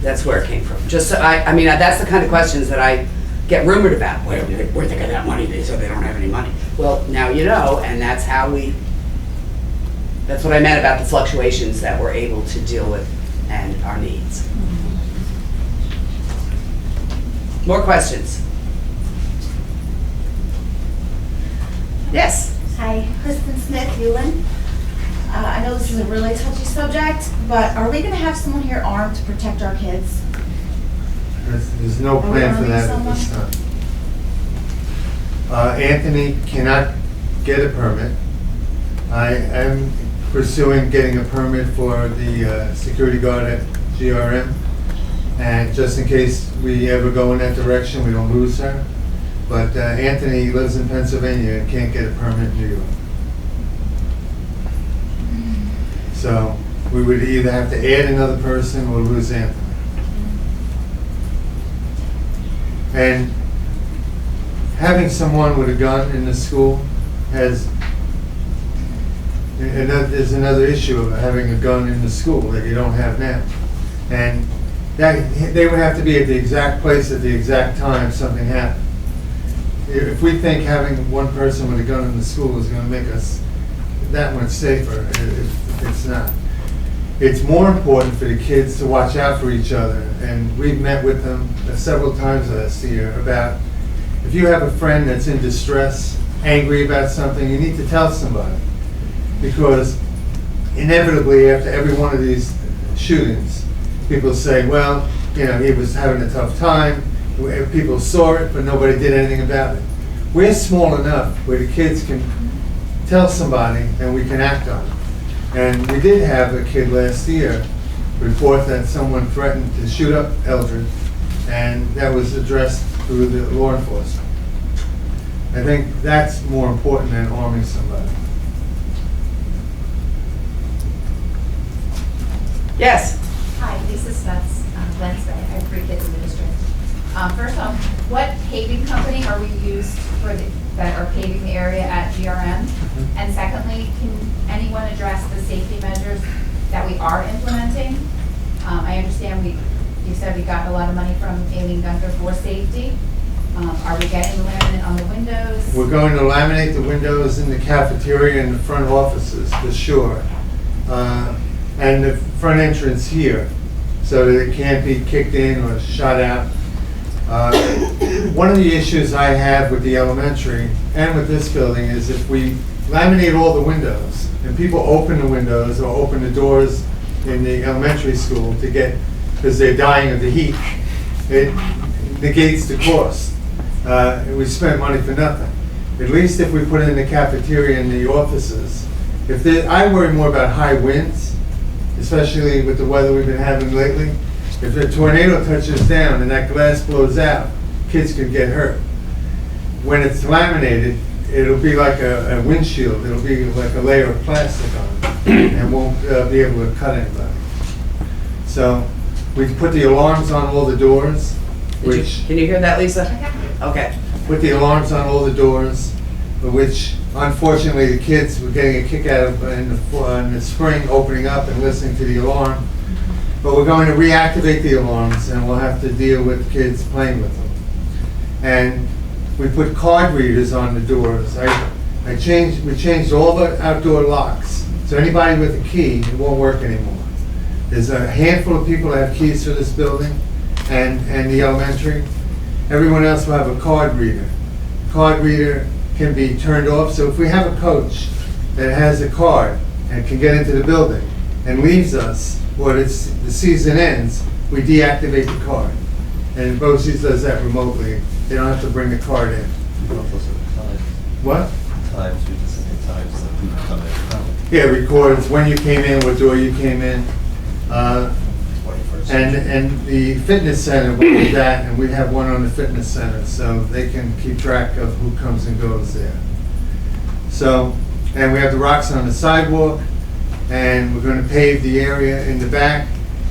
that's where it came from. Just so I mean, that's the kind of questions that I get rumored about. Where they get that money? They said they don't have any money. Well, now you know, and that's what I meant about the fluctuations that we're able to deal with and our needs. More questions? Yes. Hi, Kristen Smith, Hewlin. I know this is a really touchy subject, but are we going to have someone here armed to protect our kids? There's no plan for that at this time. Anthony cannot get a permit. I am pursuing getting a permit for the security guard at GRM. And just in case we ever go in that direction, we don't lose her. But Anthony lives in Pennsylvania and can't get a permit in New York. So we would either have to add another person or lose Anthony. And having someone with a gun in the school there's another issue of having a gun in the school that you don't have now. And they would have to be at the exact place at the exact time something happened. If we think having one person with a gun in the school is going to make us that much safer, it's not. It's more important for the kids to watch out for each other. And we've met with them several times last year about if you have a friend that's in distress, angry about something, you need to tell somebody. Because inevitably after every one of these shootings, people say, well, he was having a tough time. People saw it, but nobody did anything about it. We're small enough where the kids can tell somebody and we can act on it. And we did have a kid last year report that someone threatened to shoot up Eldred, and that was addressed through the law enforcement. I think that's more important than arming somebody. Yes. Hi, Lisa Stutz, Wednesday. I have 3 kids in the district. First off, what paving company are we used that are paving the area at GRM? And secondly, can anyone address the safety measures that we are implementing? I understand you said we got a lot of money from Aileen Gunther for safety. Are we getting the laminate on the windows? We're going to laminate the windows in the cafeteria and the front offices for sure. And the front entrance here, so that it can't be kicked in or shot out. One of the issues I have with the elementary and with this building is if we laminate all the windows and people open the windows or open the doors in the elementary school because they're dying of the heat, it negates the cost. We spend money for nothing. At least if we put it in the cafeteria and the offices. I worry more about high winds, especially with the weather we've been having lately. If a tornado touches down and that glass blows out, kids could get hurt. When it's laminated, it'll be like a windshield. It'll be like a layer of plastic on it and won't be able to cut anybody. So we put the alarms on all the doors. Can you hear that, Lisa? Okay. Put the alarms on all the doors, which unfortunately the kids were getting a kick out of in the spring, opening up and listening to the alarm. But we're going to reactivate the alarms and we'll have to deal with kids playing with them. And we put card readers on the doors. We changed all the outdoor locks. So anybody with a key, it won't work anymore. There's a handful of people that have keys for this building and the elementary. Everyone else will have a card reader. Card reader can be turned off. So if we have a coach that has a card and can get into the building and leaves us, the season ends, we deactivate the card. And BOCES does that remotely. They don't have to bring the card in. What? Times, we just say times that people come in. Yeah, it records when you came in, what door you came in. And the fitness center, we do that, and we have one on the fitness center, so they can keep track of who comes and goes there. So, and we have the rocks on the sidewalk, and we're gonna pave the area in the back.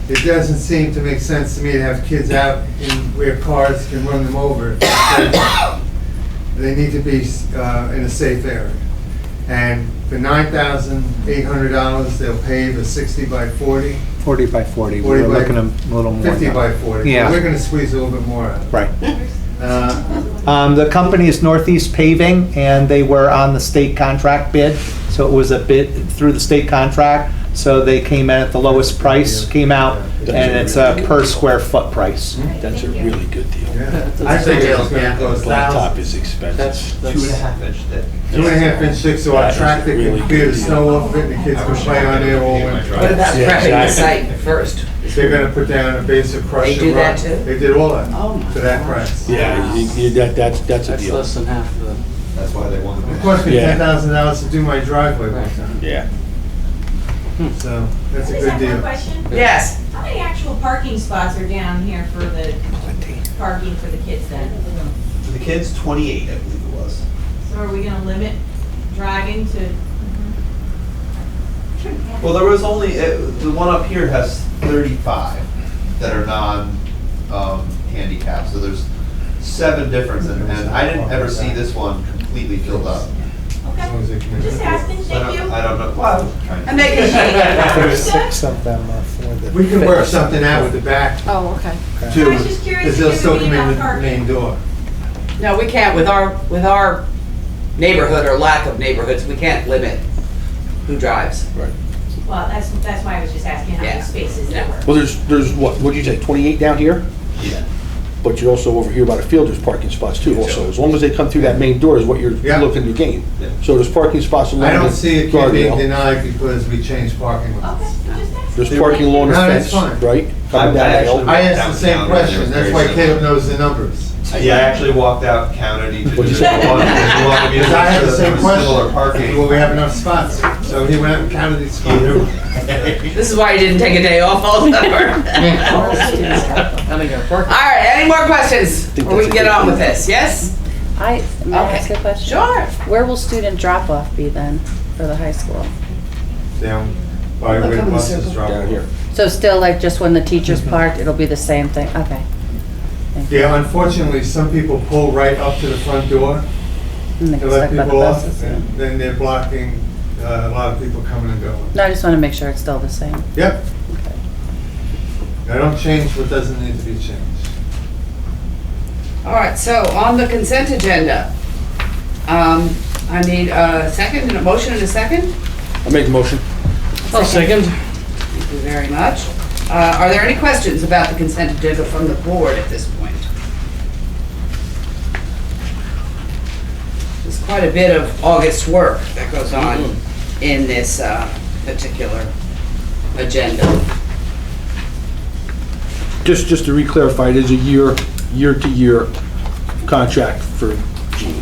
It doesn't seem to make sense to me to have kids out in where cars can run them over. They need to be in a safe area. And for $9,800, they'll pave a 60 by 40. 40 by 40, 40 we're by- looking at a little more. 50 now. by 40. Yeah. We're gonna squeeze a little bit more out of it. Right. Uh, The company is Northeast Paving, and they were on the state contract bid, so it was a bid through the state contract, so they came in at the lowest price, came out, and it's a per square foot price. That's a really good deal. Yeah. That's I a think good it's deal, gonna yeah. cost Blacktop thousands. is expensive. That's 2.5 inch thick. 2.5 inch thick, so our That is tractor really can clear the good. snow off of it, and the kids can play on there all winter. What about Yeah, prepping the exactly. site first? They're gonna put down a basic crusher. They do that rock. too? They did all that, Oh my for that gosh. price. Yeah, that's a That's deal. less than half the. That's why they want It to. cost me Yeah. $10,000 to do my driveway one time, Yeah. so that's a Can I just good have one deal. question? Yes. How many actual parking spots are down here for the parking for the kids then? For the kids, 28, I believe it was. So are we gonna limit dragging to? Well, there was only, the one up here has 35 that are non-handicapped, so there's 7 different, and I didn't ever see this one completely filled up. As long as they come in. Just asking, So thank you. I don't know, well, I'm making sure. There's 6 of them for the. We can work something out with the back Oh, okay. too, I was just curious because if they'll there still would be come in enough the parking. main door. No, we can't, with our neighborhood or lack of neighborhoods, we can't limit who drives. Well, that's why I was just asking how many Yeah. spaces there were. Well, there's what, what'd you say, 28 down here? yeah. But you also over here by the field, there's parking spots too also. As long as they come through that main door is what you're Yeah. looking to gain. Yeah. So there's parking spots along I the don't see a kid being guardrail. denied because we changed parking Okay, lots. just asking. There's parking along the No, that's fence, fine. right? Coming I down the actually- hill. I asked the same Downtown, question, it was that's very why similar. Caleb knows the numbers. Yeah, I actually walked out, counted each. What'd you say? Because you wanted me to Because I make had sure the that same there was similar question. parking. Will we have enough spots? So he went out and counted these spots. This is why you didn't take a day off all summer. And they got a parking. All right, any more questions? think Or we that's can a get good on with deal. this, yes? May I Okay. ask a question? Sure. Where will student drop-off be then for the high school? Down by Look where on the the buses circle. drop Down off. here. So still like just when the teacher's parked, it'll be the same thing? Okay. Thank you. Yeah, unfortunately, some people pull right up to the front door And they to get let stuck by the people off, buses. yeah. and then they're blocking a lot of people coming and going. No, I just want to make sure it's still the same. Yep, Okay. I don't change what doesn't need to be changed. All right, so on the consent agenda, I need a second, and a motion and a second. I'll make the motion. Second. Thank you very much. Are there any questions about the consent agenda from the board at this point? There's quite a bit of August work that goes on in this particular agenda. Just to re-clarify, it is a year-to-year contract for Gene.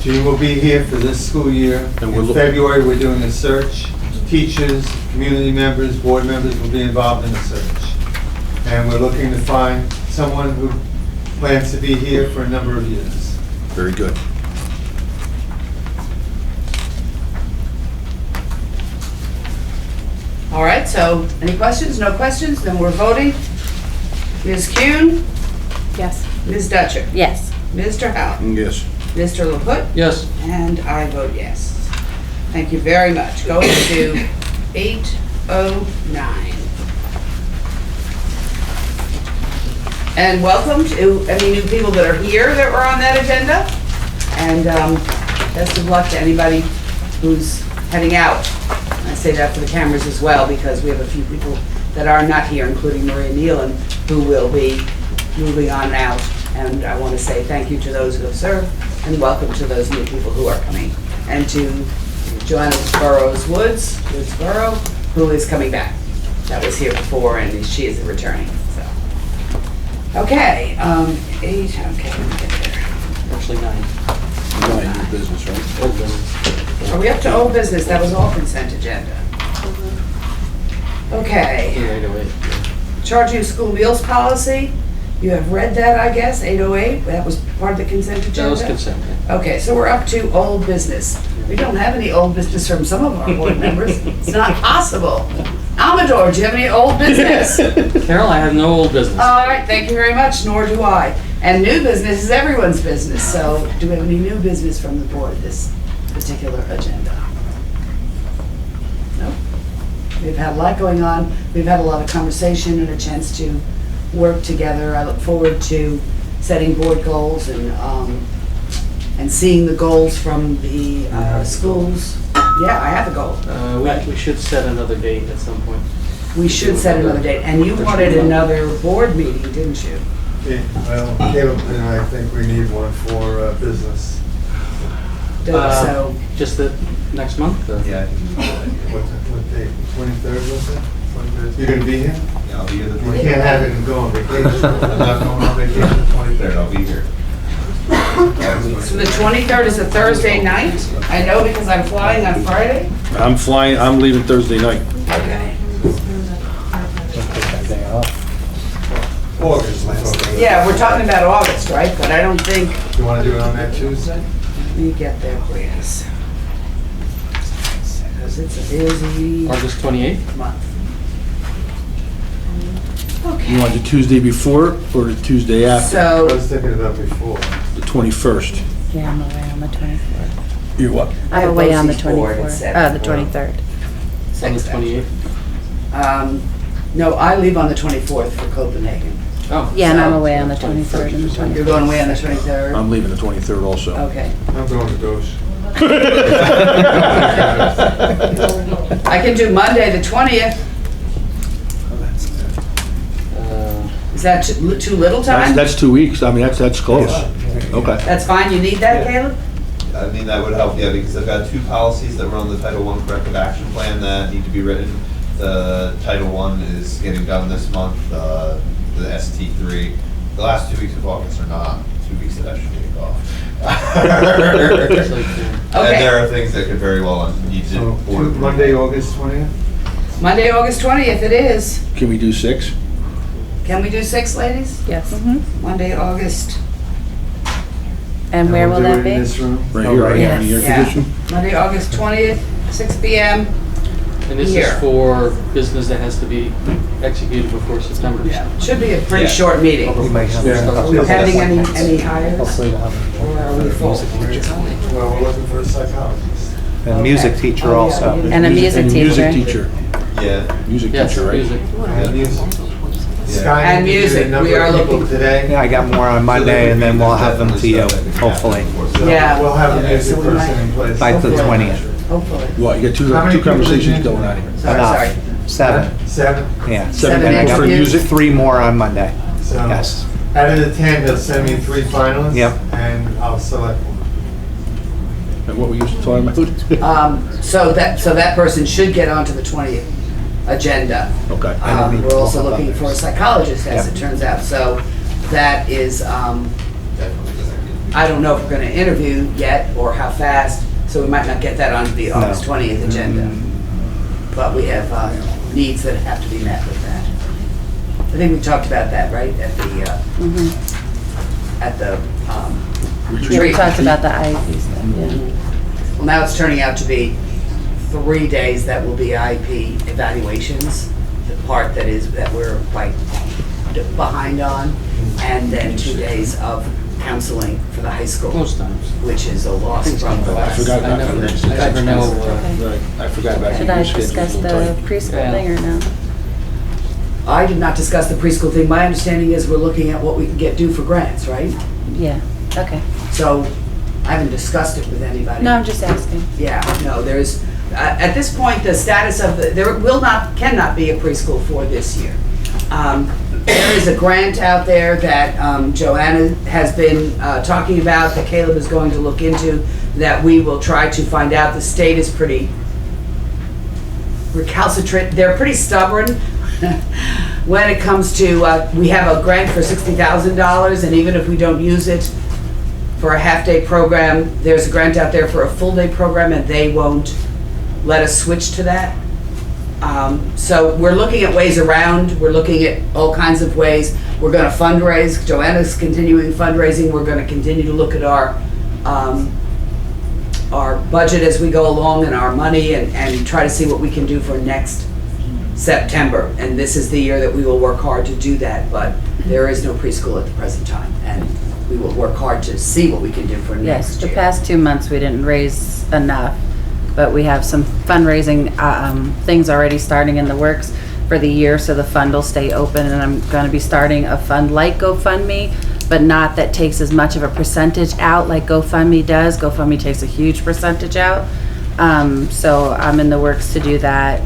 Jean will be here for this school year. And we're In looking- February, we're doing a search. Teachers, community members, board members will be involved in the search. And we're looking to find someone who plans to be here for a number of years. Very good. All right, so any questions? No questions? Then we're voting. Ms. Kuhn, Yes. Ms. Dutcher, Yes. Mr. Howell, Yes. Mr. Laput, Yes. and I vote yes. Thank you very much. Going to 8:09. And welcome to any new people that are here that were on that agenda. And best of luck to anybody who's heading out. I say that for the cameras as well, because we have a few people that are not here, including Maria Nealon, who will be moving on out. And I want to say thank you to those who have served, and welcome to those new people who are coming. And to Joanna Burrows-Woods, Okay, 8, okay, let me get there. Actually 9. Nine, new business, right? Old business. Are we up to old business? That was all consent agenda. Okay, 808. charging school meals policy. You have read that, I guess, 808. That was part of the consent agenda? That was consent, yeah. Okay, so we're up to old business. We don't have any old business from some of our board members. It's not possible. Almador, do you have any old business? Carol, I have no old business. All right, thank you very much, nor do I. And new business is everyone's business, so do we have any new business from the board this particular agenda? Nope. We've had a lot going on. We've had a lot of conversation and a chance to work together. I look forward to setting board goals and seeing the goals from the schools. Yeah, I have a goal. We should set another date at some point. We should set another date. And you wanted another board meeting, didn't you? Yeah, well, Caleb and I think we need one for business. So, Just the next month? Yeah, I can do that. What date? 23rd, was it? 23rd. You gonna be here? Yeah, I'll be here the We 23rd. can't have it and go on vacation. I'm not going on vacation the 23rd, I'll be here. so the 23rd is a Thursday night? I know because I'm flying on Friday. I'm flying, I'm leaving Thursday night. Okay. August. let's talk about Yeah, we're talking about August, right? But I don't think, it. You wanna do it on that Tuesday? let me get there, please. Because it's a busy August 28th? month. You Okay. want the Tuesday before or the Tuesday after? I So, was thinking about before. The 21st. Yeah, I'm away on the 24th. You what? I have I'm away on the BOCES board at 24th, 7. the 23rd. On the 6th, actually. 28th? No, I leave on the 24th for Copenhagen. Oh. Yeah, and I'm So- away on the 23rd and the You're 24th. going away on the 23rd? I'm leaving the 23rd also. Okay. I'm going to Goshen. I can do Monday, the 20th. Is that too little time? That's 2 weeks, I mean, that's close. Okay. That's fine, you need that, Caleb? I mean, that would help, yeah, because I've got 2 policies that were on the Title I corrective action plan that need to be written. The Title I is getting done this month, the ST3. The last 2 weeks of August are not 2 weeks that I should take off. It's like, And Okay. there are things that could very well need to. So, board Monday, August 20th? Monday, August 20th it is. Can we do 6? Can we do 6, ladies? Yes. Monday, August, And where will we'll do that it in be? this room? Right here, right Yes. in the air Yeah. condition? Monday, August 20th, 6 PM. And this is Here. for business that has to be executed before September. Yeah, should be a pretty Yeah. short meeting. Yeah. Pending any hires? Hopefully we'll have Or are we full? Well, we're looking for a psychologist. a music teacher Oh, yeah, also. yeah. And a music And teacher. music teacher. Yeah. Music Yes, teacher, right? music. And music. Yeah. Sky And interviewed music, a number we are of people looking- today. Yeah, I got more on Monday and then we'll have them to you, hopefully, So Yeah. We'll have a Okay, music so we person might- in place. by the 20th. Hopefully. What, you got How many two people conversations did you- going on here. Sorry, Enough. sorry. 7, 7? yeah. Seven Seven And I people got for music? 3 more on Monday. So, Yes. out of the 10, they'll send me 3 finalists. Yep. And I'll select one. And what we used to talk about? So that person should get onto the 20th agenda. Okay. We're also looking for a psychologist, as Yep. it turns out, so that is, I don't know if we're gonna interview yet, or how fast, so we might not get that onto the August 20th agenda. But we have needs that have to be met with that. I think we talked about that, right, at the We retreat. talked about the IEP stuff, yeah. Well, now it's turning out to be 3 days that will be IEP evaluations, the part that we're quite behind on, and then 2 days of counseling for the high school, Most times. which is a loss from the I last. forgot I about never that. I never know. Right, I forgot about Should your I schedule. discuss the preschool Yeah. thing or no? I did not discuss the preschool thing. My understanding is we're looking at what we can do for grants, right? Yeah, okay. So I haven't discussed it with anybody. No, I'm just asking. Yeah, no, there's, at this point, the status of, there cannot be a preschool for this year. There is a grant out there that Joanna has been talking about, that Caleb is going to look into, that we will try to find out. The state is pretty recalcitrant, they're pretty stubborn when it comes to, we have a grant for $60,000, and even if we don't use it for a half-day program, there's a grant out there for a full-day program, and they won't let us switch to that. So we're looking at ways around, we're looking at all kinds of ways. We're gonna fundraise, Joanna's continuing fundraising, we're gonna continue to look at our budget as we go along and our money and try to see what we can do for next September. And this is the year that we will work hard to do that, but there is no preschool at the present time. And we will work hard to see what we can do for Yes, next the year. past 2 months, we didn't raise enough, but we have some fundraising things already starting in the works for the year, so the fund will stay open, and I'm gonna be starting a fund like GoFundMe, but not that takes as much of a percentage out like GoFundMe does. GoFundMe takes a huge percentage out. So I'm in the works to do that.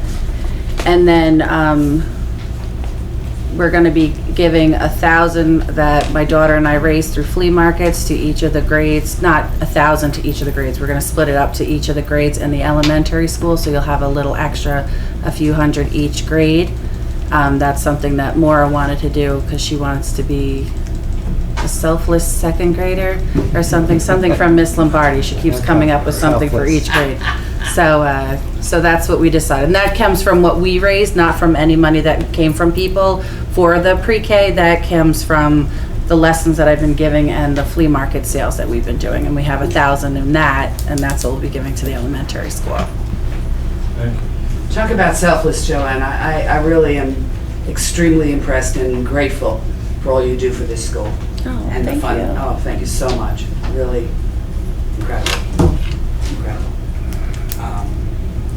And then we're gonna be giving 1,000 that my daughter and I raised through flea markets to each of the grades, not 1,000 to each of the grades. We're gonna split it up to each of the grades in the elementary school, so you'll have a little extra, a few hundred each grade. That's something that Maura wanted to do because she wants to be a selfless second grader or something from Miss Lombardi. She keeps coming up with something for each grade. So that's what we decided. And that comes from what we raised, not from any money that came from people for the pre-K. That comes from the lessons that I've been giving and the flea market sales that we've been doing. And we have 1,000 in that, and that's what we'll be giving to the elementary school. Thank you. Talk about selfless, Joanna. I really am extremely impressed and grateful for all you do for this school. Oh, And the thank fun. you. Oh, thank you so much. Really incredible. Incredible.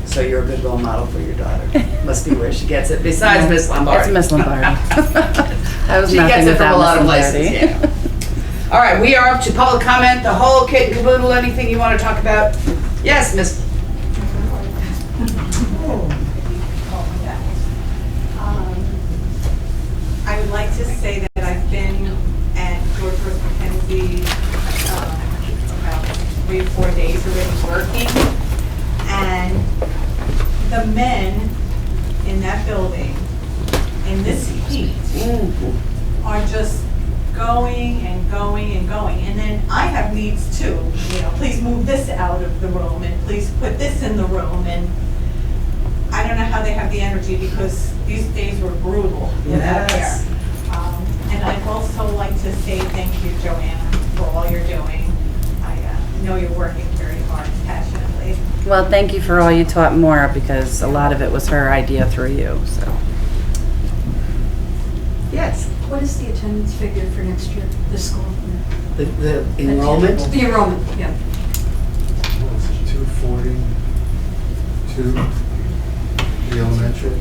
So you're a good role model for your daughter. Must be where she gets it, besides Miss Lombardi. It's Miss Lombardi. I was She nothing gets it from without a lot of Miss places, Lombardi. yeah. All right, we are up to public comment, the whole kit and caboodle, anything you want to talk about? Yes, Miss. I would like to say that I've been at George Rose Mackenzie about 3 or 4 days already working, and the men in that building, in this heat, are just going and going and going. And then I have needs too, please move this out of the room, and please put this in the room, and I don't know how they have the energy because these days were brutal without air. And I'd also like to say thank you, Joanna, for all you're doing. I know you're working very hard, passionately. Well, thank you for all you taught Maura, because a lot of it was her idea through you, so. Yes. What is the attendance figure for next year, this school? The enrollment? The enrollment, yeah. 242, the elementary,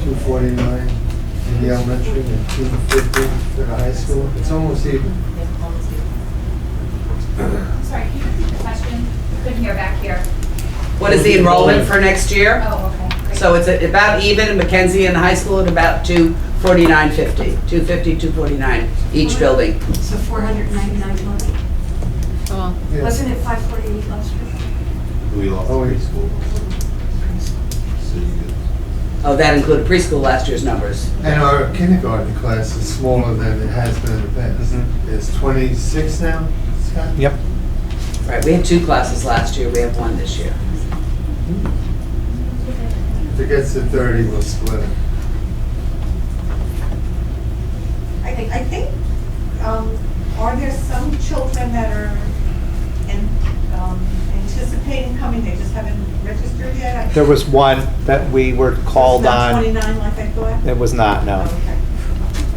249 in the elementary, and 250 for the high school. It's almost even. Sorry, can you repeat the question? Couldn't hear back here. What is the enrollment for next year? Oh, okay. Great. So it's about even in Mackenzie and the high school at about 249.50, 250, 249 each building. So 499 total? Yeah. Wasn't it 548 last year? We lost Oh, wait. preschool. So you could- Oh, that included preschool last year's numbers. And our kindergarten class is smaller than it has been in the past. It's 26 now, Scott? Yep. Right, we had 2 classes last year, we have 1 this year. If it gets to 30, we'll split it. I think, are there some children that are anticipating coming, they just haven't registered yet? There was one that we were called It's not on. 29 like I thought? It was not, no. Okay.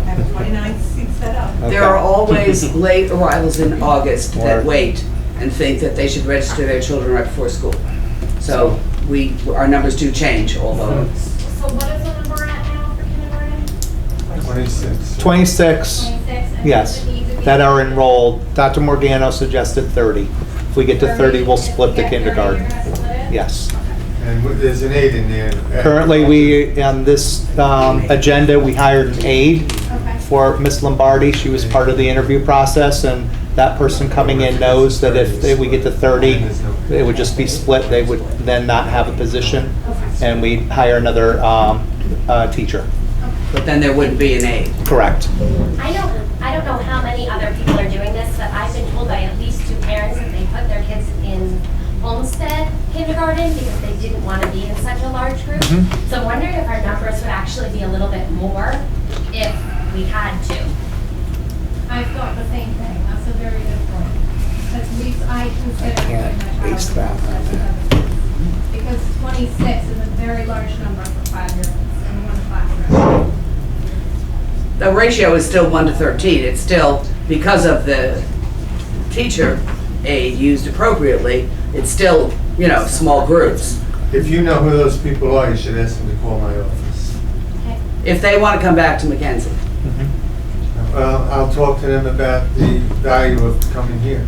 I have 29 seats set up. There are always late arrivals in August that wait and think that they should register their children right before school. So our numbers do change, although. So what is the number at now for kindergarten? 26. 26, 26? And yes, the needs of that are each- enrolled. Dr. Morgano suggested 30. If we get to 30, we'll split the If we get 30, kindergarten. you're gonna split it? Yes. And there's an aide in there. Currently, we, on this agenda, we hired an aide Okay. for Miss Lombardi. She was part of the interview process, and that person coming in knows that if we get to 30, it would just be split. They would then not have a position, and we'd hire another teacher. But then there wouldn't be an aide. Correct. I don't know how many other people are doing this, but I've been told by at least 2 parents that they put their kids in Homestead kindergarten because they didn't want to be in such a large group. So I'm wondering if our numbers would actually be a little bit more if we had to. I thought the same thing. That's a very good point. At least I consider can't putting my base child that on in Homestead because 26 is a very large number for 5-year-olds in one classroom. The ratio is still 1 to 13. It's still, because of the teacher aide used appropriately, it's still, you know, small groups. If you know who those people are, you should ask them to call my office. If they want to come back to Mackenzie. Well, I'll talk to them about the value of coming here.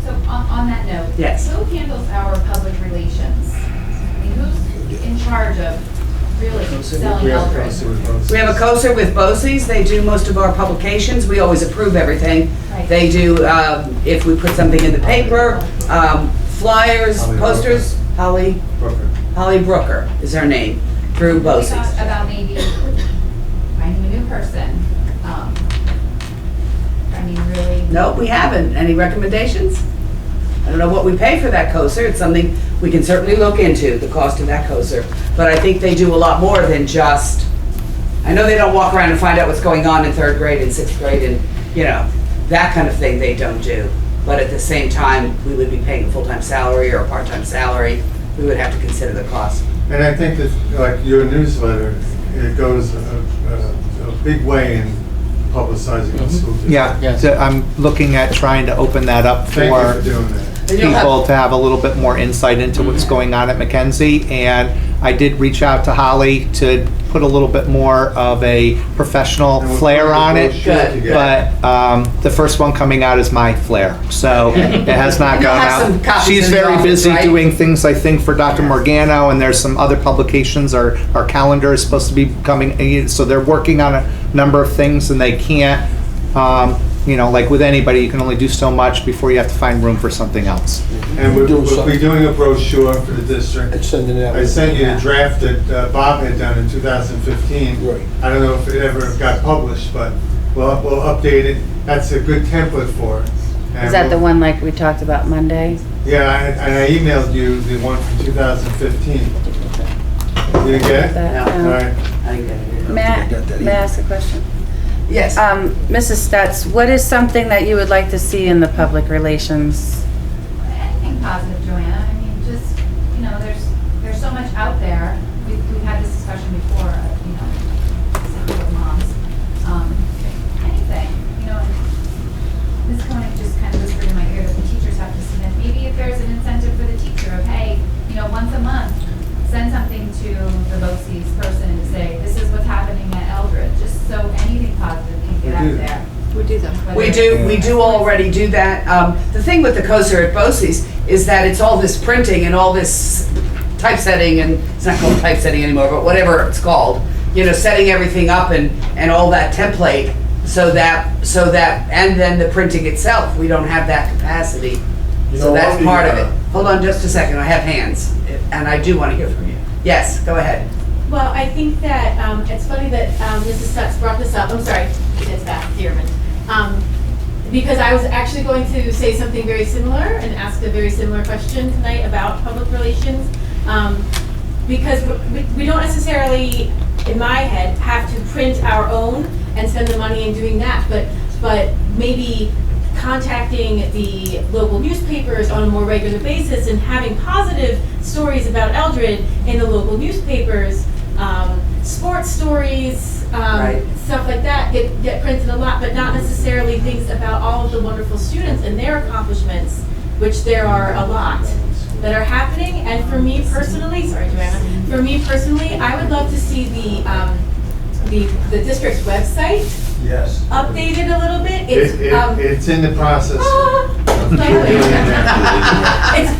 So on that note. Yes. Who handles our public relations? I mean, who's in charge of really selling Eldred? We have a COSER with BOCES. They do most of our publications. We always approve everything. Right. They do, if we put something in the paper, flyers, posters. Holly Brooker is her name, through We BOCES. talked about maybe finding a new person. I mean, really. No, we haven't. Any recommendations? I don't know what we pay for that COSER. It's something we can certainly look into, the cost of that COSER. But I think they do a lot more than just, I know they don't walk around and find out what's going on in 3rd grade and 6th grade and, you know, that kind of thing they don't do. But at the same time, we would be paying a full-time salary or a part-time salary. We would have to consider the cost. And I think that, like your newsletter, it goes a big way in publicizing the school district. Yeah, so I'm looking at trying to open that up Thank you for for doing that. people to have a little bit more insight into what's going on at Mackenzie. And I did reach out to Holly to put a little bit more of a professional flair on it. Good. But the first one coming out is my flair, so it has not You'll gone have some out. copies She's in the very office, busy right? doing things, I think, for Dr. Morgano, and there's some other publications. Our calendar is supposed to be coming, so they're working on a number of things, and they can't, you know, like with anybody, you can only do so much before you have to find room for something else. And we'll be doing a brochure for the district. And sending it out. I sent you the draft that Bob had done in 2015. Right. I don't know if it ever got published, but we'll update it. That's a good template for it. And Is that the we'll- one like we talked about Monday? Yeah, and I emailed you the one from 2015. You didn't get it? That, All right. I didn't get it. May I ask a question? Yes. Mrs. Stutz, what is something that you would like to see in the public relations? Anything positive, Joanna. I mean, just, you know, there's so much out there. We've had this discussion before, you know, single moms. Anything, you know, and this kind of just kind of whispered in my ear that the teachers have to submit. Maybe if there's an incentive for the teacher of, hey, you know, once a month, send something to the BOCES person to say, this is what's happening at Eldred, just so anything positive can get out there. We do them. We do already do that. The thing with the COSER at BOCES is that it's all this printing and all this typesetting, and it's not called typesetting anymore, but whatever it's called, you know, setting everything up and all that template so that, and then the printing itself, we don't have that capacity. You So know, that's I'll be, part of it. Hold on just a second, I have hands, and I do want to hear from you. Yes, go ahead. Well, I think that it's funny that Mrs. Stutz brought this up. I'm sorry, it's Beth Dearman. Because I was actually going to say something very similar and ask a very similar question tonight about public relations. Because we don't necessarily, in my head, have to print our own and spend the money in doing that, but maybe contacting the local newspapers on a more regular basis and having positive stories about Eldred in the local newspapers, sports stories, stuff like that get printed a lot, but not necessarily things about all of the wonderful students and their accomplishments, which there are a lot that are happening. And for me personally, sorry Joanna, for me personally, I would love to see the district's website Yes. updated a little bit. It's in the process.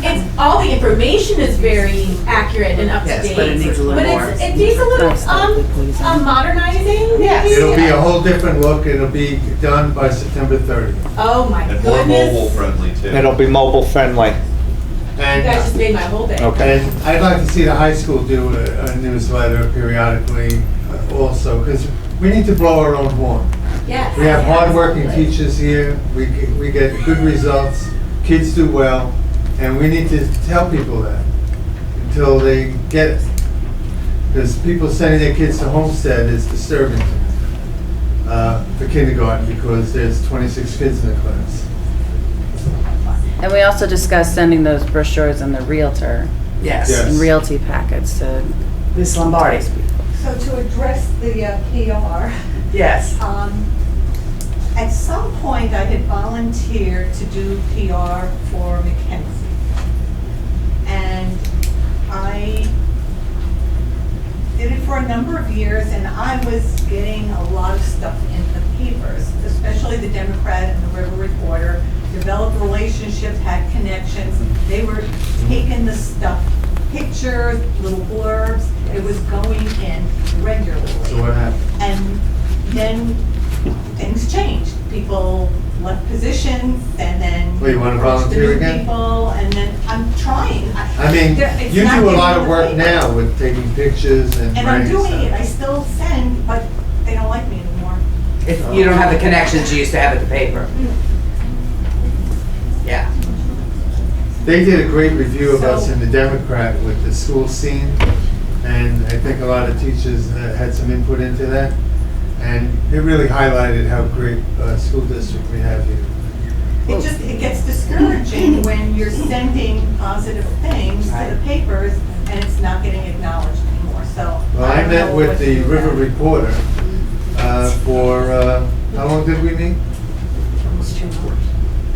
It's all the information is very accurate and up to Yes, date. but it needs a little more. It needs a little modernizing. Yes. maybe? It'll be a whole different look. It'll be done by September 30th. Oh my And more goodness. mobile friendly too. It'll be mobile friendly. You And guys just made my whole day. And I'd like to see the high school do a newsletter periodically also, because we need to blow our own horn. Yes. We have hardworking teachers here, we get good results, kids do well, and we need to tell people that until they get it. Because people sending their kids to Homestead is disturbing to me, for kindergarten, because there's 26 kids in the class. And we also discussed sending those brochures in the Realtor. Yes. And Realty packets to Ms. Lombardi. So to address the PR. Yes. At some point, I had volunteered to do PR for Mackenzie. And I did it for a number of years, and I was getting a lot of stuff in the papers, especially the Democrat and the River Reporter, developed relationships, had connections. They were taking the stuff, pictures, little blurbs. It was going in regularly. So what happened? And then things changed. People left positions, and then Well, you wanna approached the volunteer new again? people, and then I'm trying. I mean, It's you not do a getting lot in of the work paper. now with taking pictures and And I'm writing doing stuff. it. I still send, but they don't like me anymore. If you don't have the connections you used to have at the paper. Yeah. They did a great review of us in the Democrat with the school scene, and I think a lot of teachers had some input into that. And it really highlighted how great a school district we have here. It gets discouraging when you're sending positive things to the papers and it's not getting acknowledged anymore, so. Well, I don't met know with what to the do River about it. Reporter for, how long did we meet?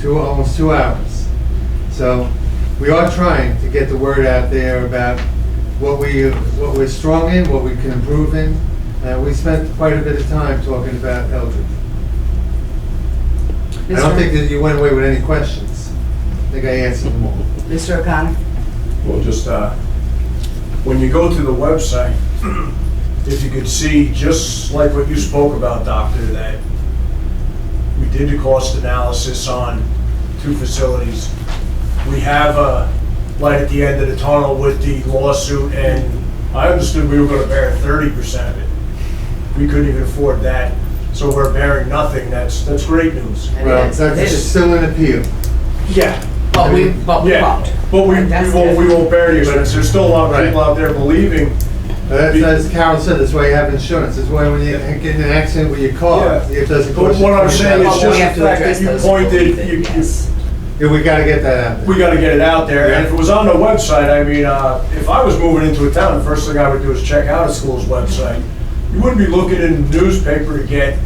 Almost 2 hours. So we are trying to get the word out there about what we're strong in, what we can improve in. We spent quite a bit of time talking about Eldred. I don't think that you went away with any questions. I think I answered them all. Mr. O'Connor? Well, just, when you go to the website, if you could see, just like what you spoke about, Doctor, that we did the cost analysis on 2 facilities. We have a light at the end of the tunnel with the lawsuit, and I understood we were gonna bear 30% of it. We couldn't even afford that, so we're bearing nothing. That's great news. Well, that's still an appeal. Yeah. But we Yeah, won't. but we won't bear the expense. There's still a lot of Right. people out there believing. As Carol said, that's why you have insurance. That's why when you get in an accident with your car, Yeah. it doesn't But cost you what I'm saying is But we just have the to fact address that you those pointed, things, you, yes. Yeah, we gotta get that out there. we gotta get it out there. And if it was on the website, I mean, if I was moving into a town, the first thing I would do is check out a school's website. You wouldn't be looking in the newspaper to get,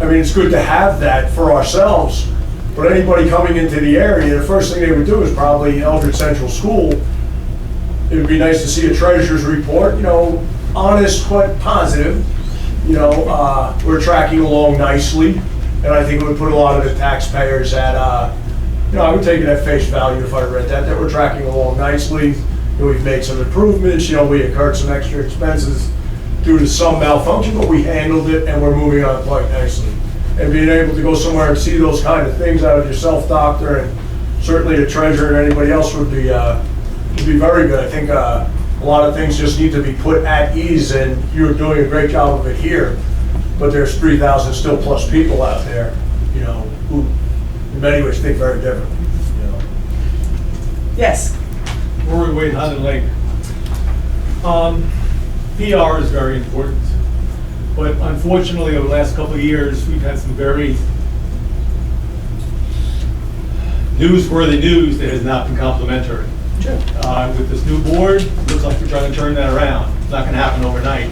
I mean, it's good to have that for ourselves, but anybody coming into the area, the first thing they would do is probably Eldred Central School. It would be nice to see a treasurer's report, honest but positive. We're tracking along nicely, and I think it would put a lot of the taxpayers at, I would take it at face value if I read that we're tracking along nicely. We've made some improvements, we incurred some extra expenses due to some malfunction, but we handled it and we're moving on quite nicely. And being able to go somewhere and see those kind of things out of yourself, Doctor, and certainly the treasurer and anybody else would be very good. I think a lot of things just need to be put at ease, and you're doing a great job of it here. But there's 3,000 still plus people out there, who in many ways think very differently. Yes. Rory Wade, Highland Lake. PR is very important, but unfortunately, over the last couple of years, we've had some very newsworthy news that has not been complimentary. Sure. With this new board, looks like we're trying to turn that around. It's not going to happen overnight.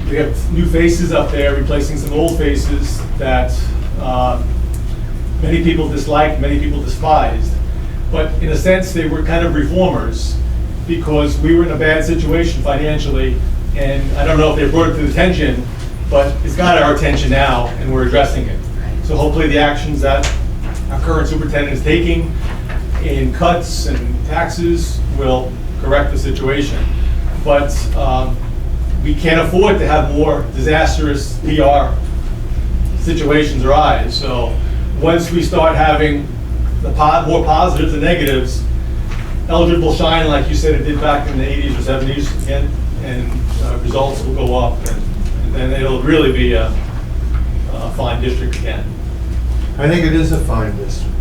We have new faces up there replacing some old faces that many people disliked, many people despised. But in a sense, they were kind of reformers because we were in a bad situation financially. And I don't know if they brought it to the attention, but it's got our attention now and we're addressing it. So hopefully the actions that our current superintendent is taking in cuts and taxes will correct the situation. But we can't afford to have more disastrous PR situations arise. So once we start having more positives than negatives, Eldred will shine like you said it did back in the 80s or 70s again, and results will go up, and then it'll really be a fine district again. I think it is a fine district.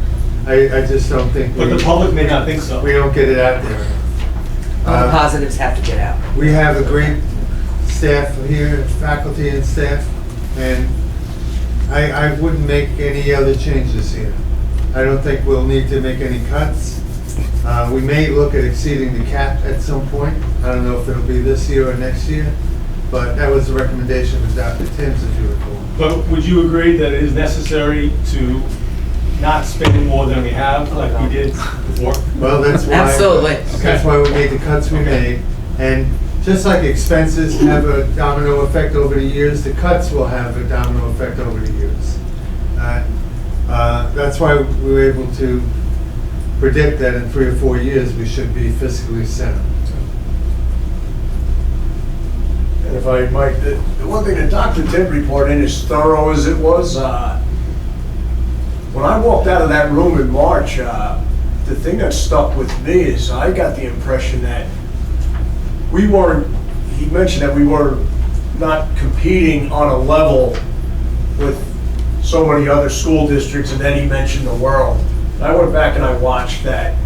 I just don't think. But the public may not think so. We don't get it out there. All the positives have to get out. We have a great staff here, faculty and staff, and I wouldn't make any other changes here. I don't think we'll need to make any cuts. We may look at exceeding the cap at some point. I don't know if it'll be this year or next year, but that was the recommendation of Dr. Timms, if you recall. But would you agree that it is necessary to not spend more than we have, like we did before? Well, that's why. Absolutely. That's why we made the cuts we made. And just like expenses have a domino effect over the years, the cuts will have a domino effect over the years. That's why we were able to predict that in 3 or 4 years, we should be fiscally sound. And if I might, the one thing that Dr. Timm report, in as thorough as it was, when I walked out of that room in March, the thing that stuck with me is I got the impression that we weren't, he mentioned that we were not competing on a level with so many other school districts, and then he mentioned the world. And I went back and I watched that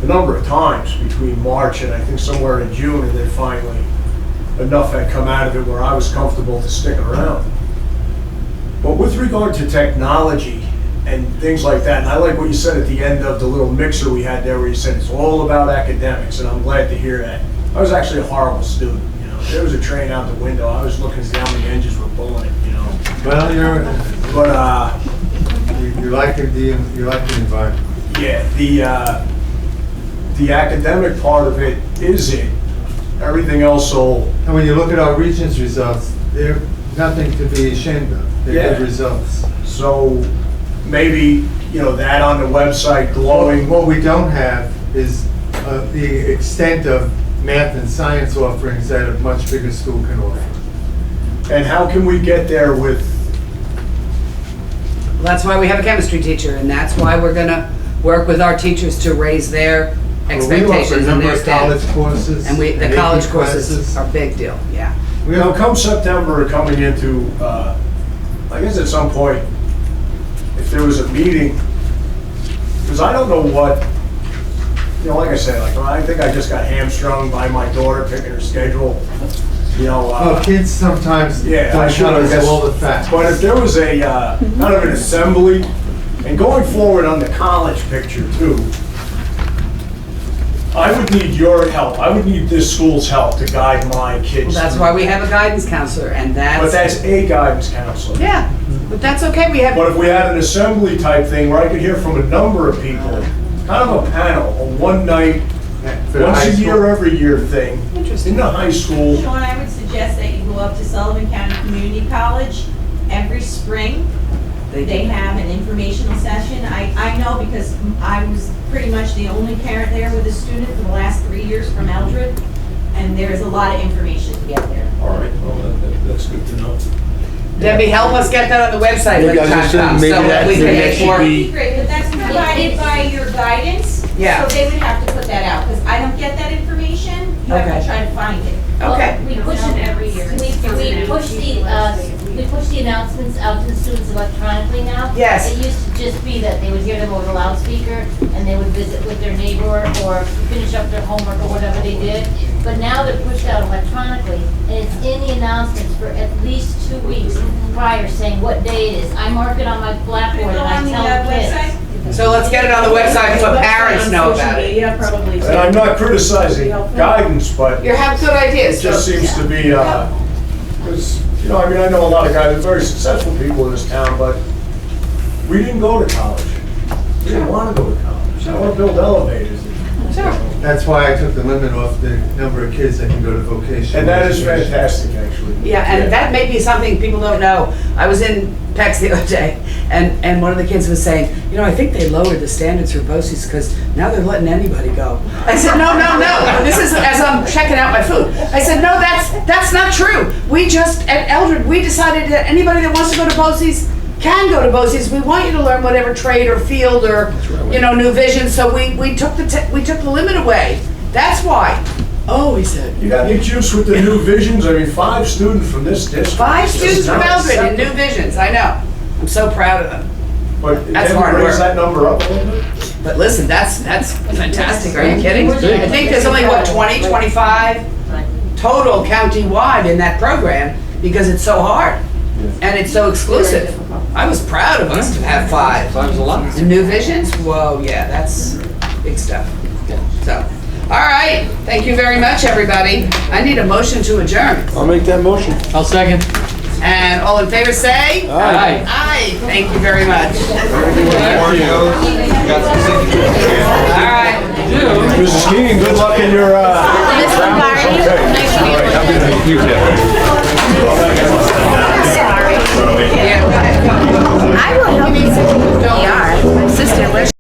a number of times between March and I think somewhere in June, and then finally enough had come out of it where I was comfortable to stick around. But with regard to technology and things like that, and I like what you said at the end of the little mixer we had there where you said it's all about academics, and I'm glad to hear that. I was actually a horrible student, you know. There was a train out the window, I was looking to see how many engines were pulling it, you know. Well, But you like the environment. Yeah, the academic part of it is it. Everything else will. And when you look at our Regents results, they're nothing to be ashamed of. They're good results. So maybe, you know, that on the website glowing. What we don't have is the extent of math and science offerings that a much bigger school can offer. And how can we get there with? That's why we have a chemistry teacher, and that's why we're gonna work with our teachers to raise their expectations and their standards. College courses. And the and college AP courses classes. are a big deal, yeah. You know, come September, coming into, I guess at some point, if there was a meeting, because I don't know what, you know, like I said, like I think I just got hamstrung by my daughter picking her schedule. You know, kids sometimes yeah, don't I should tell have us all the facts. But if there was a kind of an assembly, and going forward on the college picture too, I would need your help. I would need this school's help to guide my kids. Well, that's through. why we have a guidance counselor, and But that's a guidance counselor. Yeah, but that's okay, we have. But if we had an assembly type thing where I could hear from a number of people, kind of a panel, a one night, For the once high a year, school? every year thing, in the high school. Sean, I would suggest that you go up to Sullivan County Community College every spring. They have an informational session. I know because I was pretty much the only parent there with a student for the last 3 years from Eldred, and there's a lot of information to get there. All right, well, that's good to know. Debbie, help us get that on the website when the time comes, so that we can make more. That'd be great, but that's provided by your guidance. Yeah. So they would have to put that out, because I don't get that information. You have Okay. to try to find it. Okay. We push it every year. We push the announcements out to the students electronically now. Yes. It used to just be that they would hear them over the loudspeaker and they would visit with their neighbor or finish up their homework or whatever they did. But now they're pushed out electronically and it's in the announcements for at least 2 weeks prior saying what day it is. I mark it on my blackboard and I tell the kids. So let's get it on the website so parents know about it. Yeah, probably. And I'm not criticizing guidance, but. You have good ideas. It just so- seems to be, because, you know, I mean, I know a lot of guys, very successful people in this town, but we didn't go to college. We didn't want to go to college. I want to build elevators. Sure. That's why I took the limit off the number of kids that can go to vocational. And that is education. fantastic, actually. Yeah, and that may be something people don't know. I was in PEX the other day, and one of the kids was saying, you know, I think they lowered the standards for BOCES because now they're letting anybody go. I said, no. This is as I'm checking out my food. I said, no, that's not true. We just, at Eldred, we decided that anybody that wants to go to BOCES can go to BOCES. We want you to learn whatever trade or field or, New Vision. So we took the limit away. That's why. Oh, he said. You got any juice with the new visions? I mean, 5 students from this district. 5 students from Eldred in New Acceptable. Visions. I know. I'm so proud of them. But That's can hard we raise work. that number up a little bit? But listen, that's fantastic. Are you kidding? It's big. I think there's only, 20, 25 total county-wide in that program because it's so hard and it's so exclusive. I was proud of us to have 5. 5's a lot. And New Visions? Whoa, yeah, that's big stuff. So, all right. Thank you very much, everybody. I need a motion to adjourn. I'll make that motion. I'll second. And all in favor say? Aye. Aye. Thank you very much. All right. Mrs. Keegan, good luck in your, Mr. Barney, Okay. nice to meet you. All right, have a good night. You too.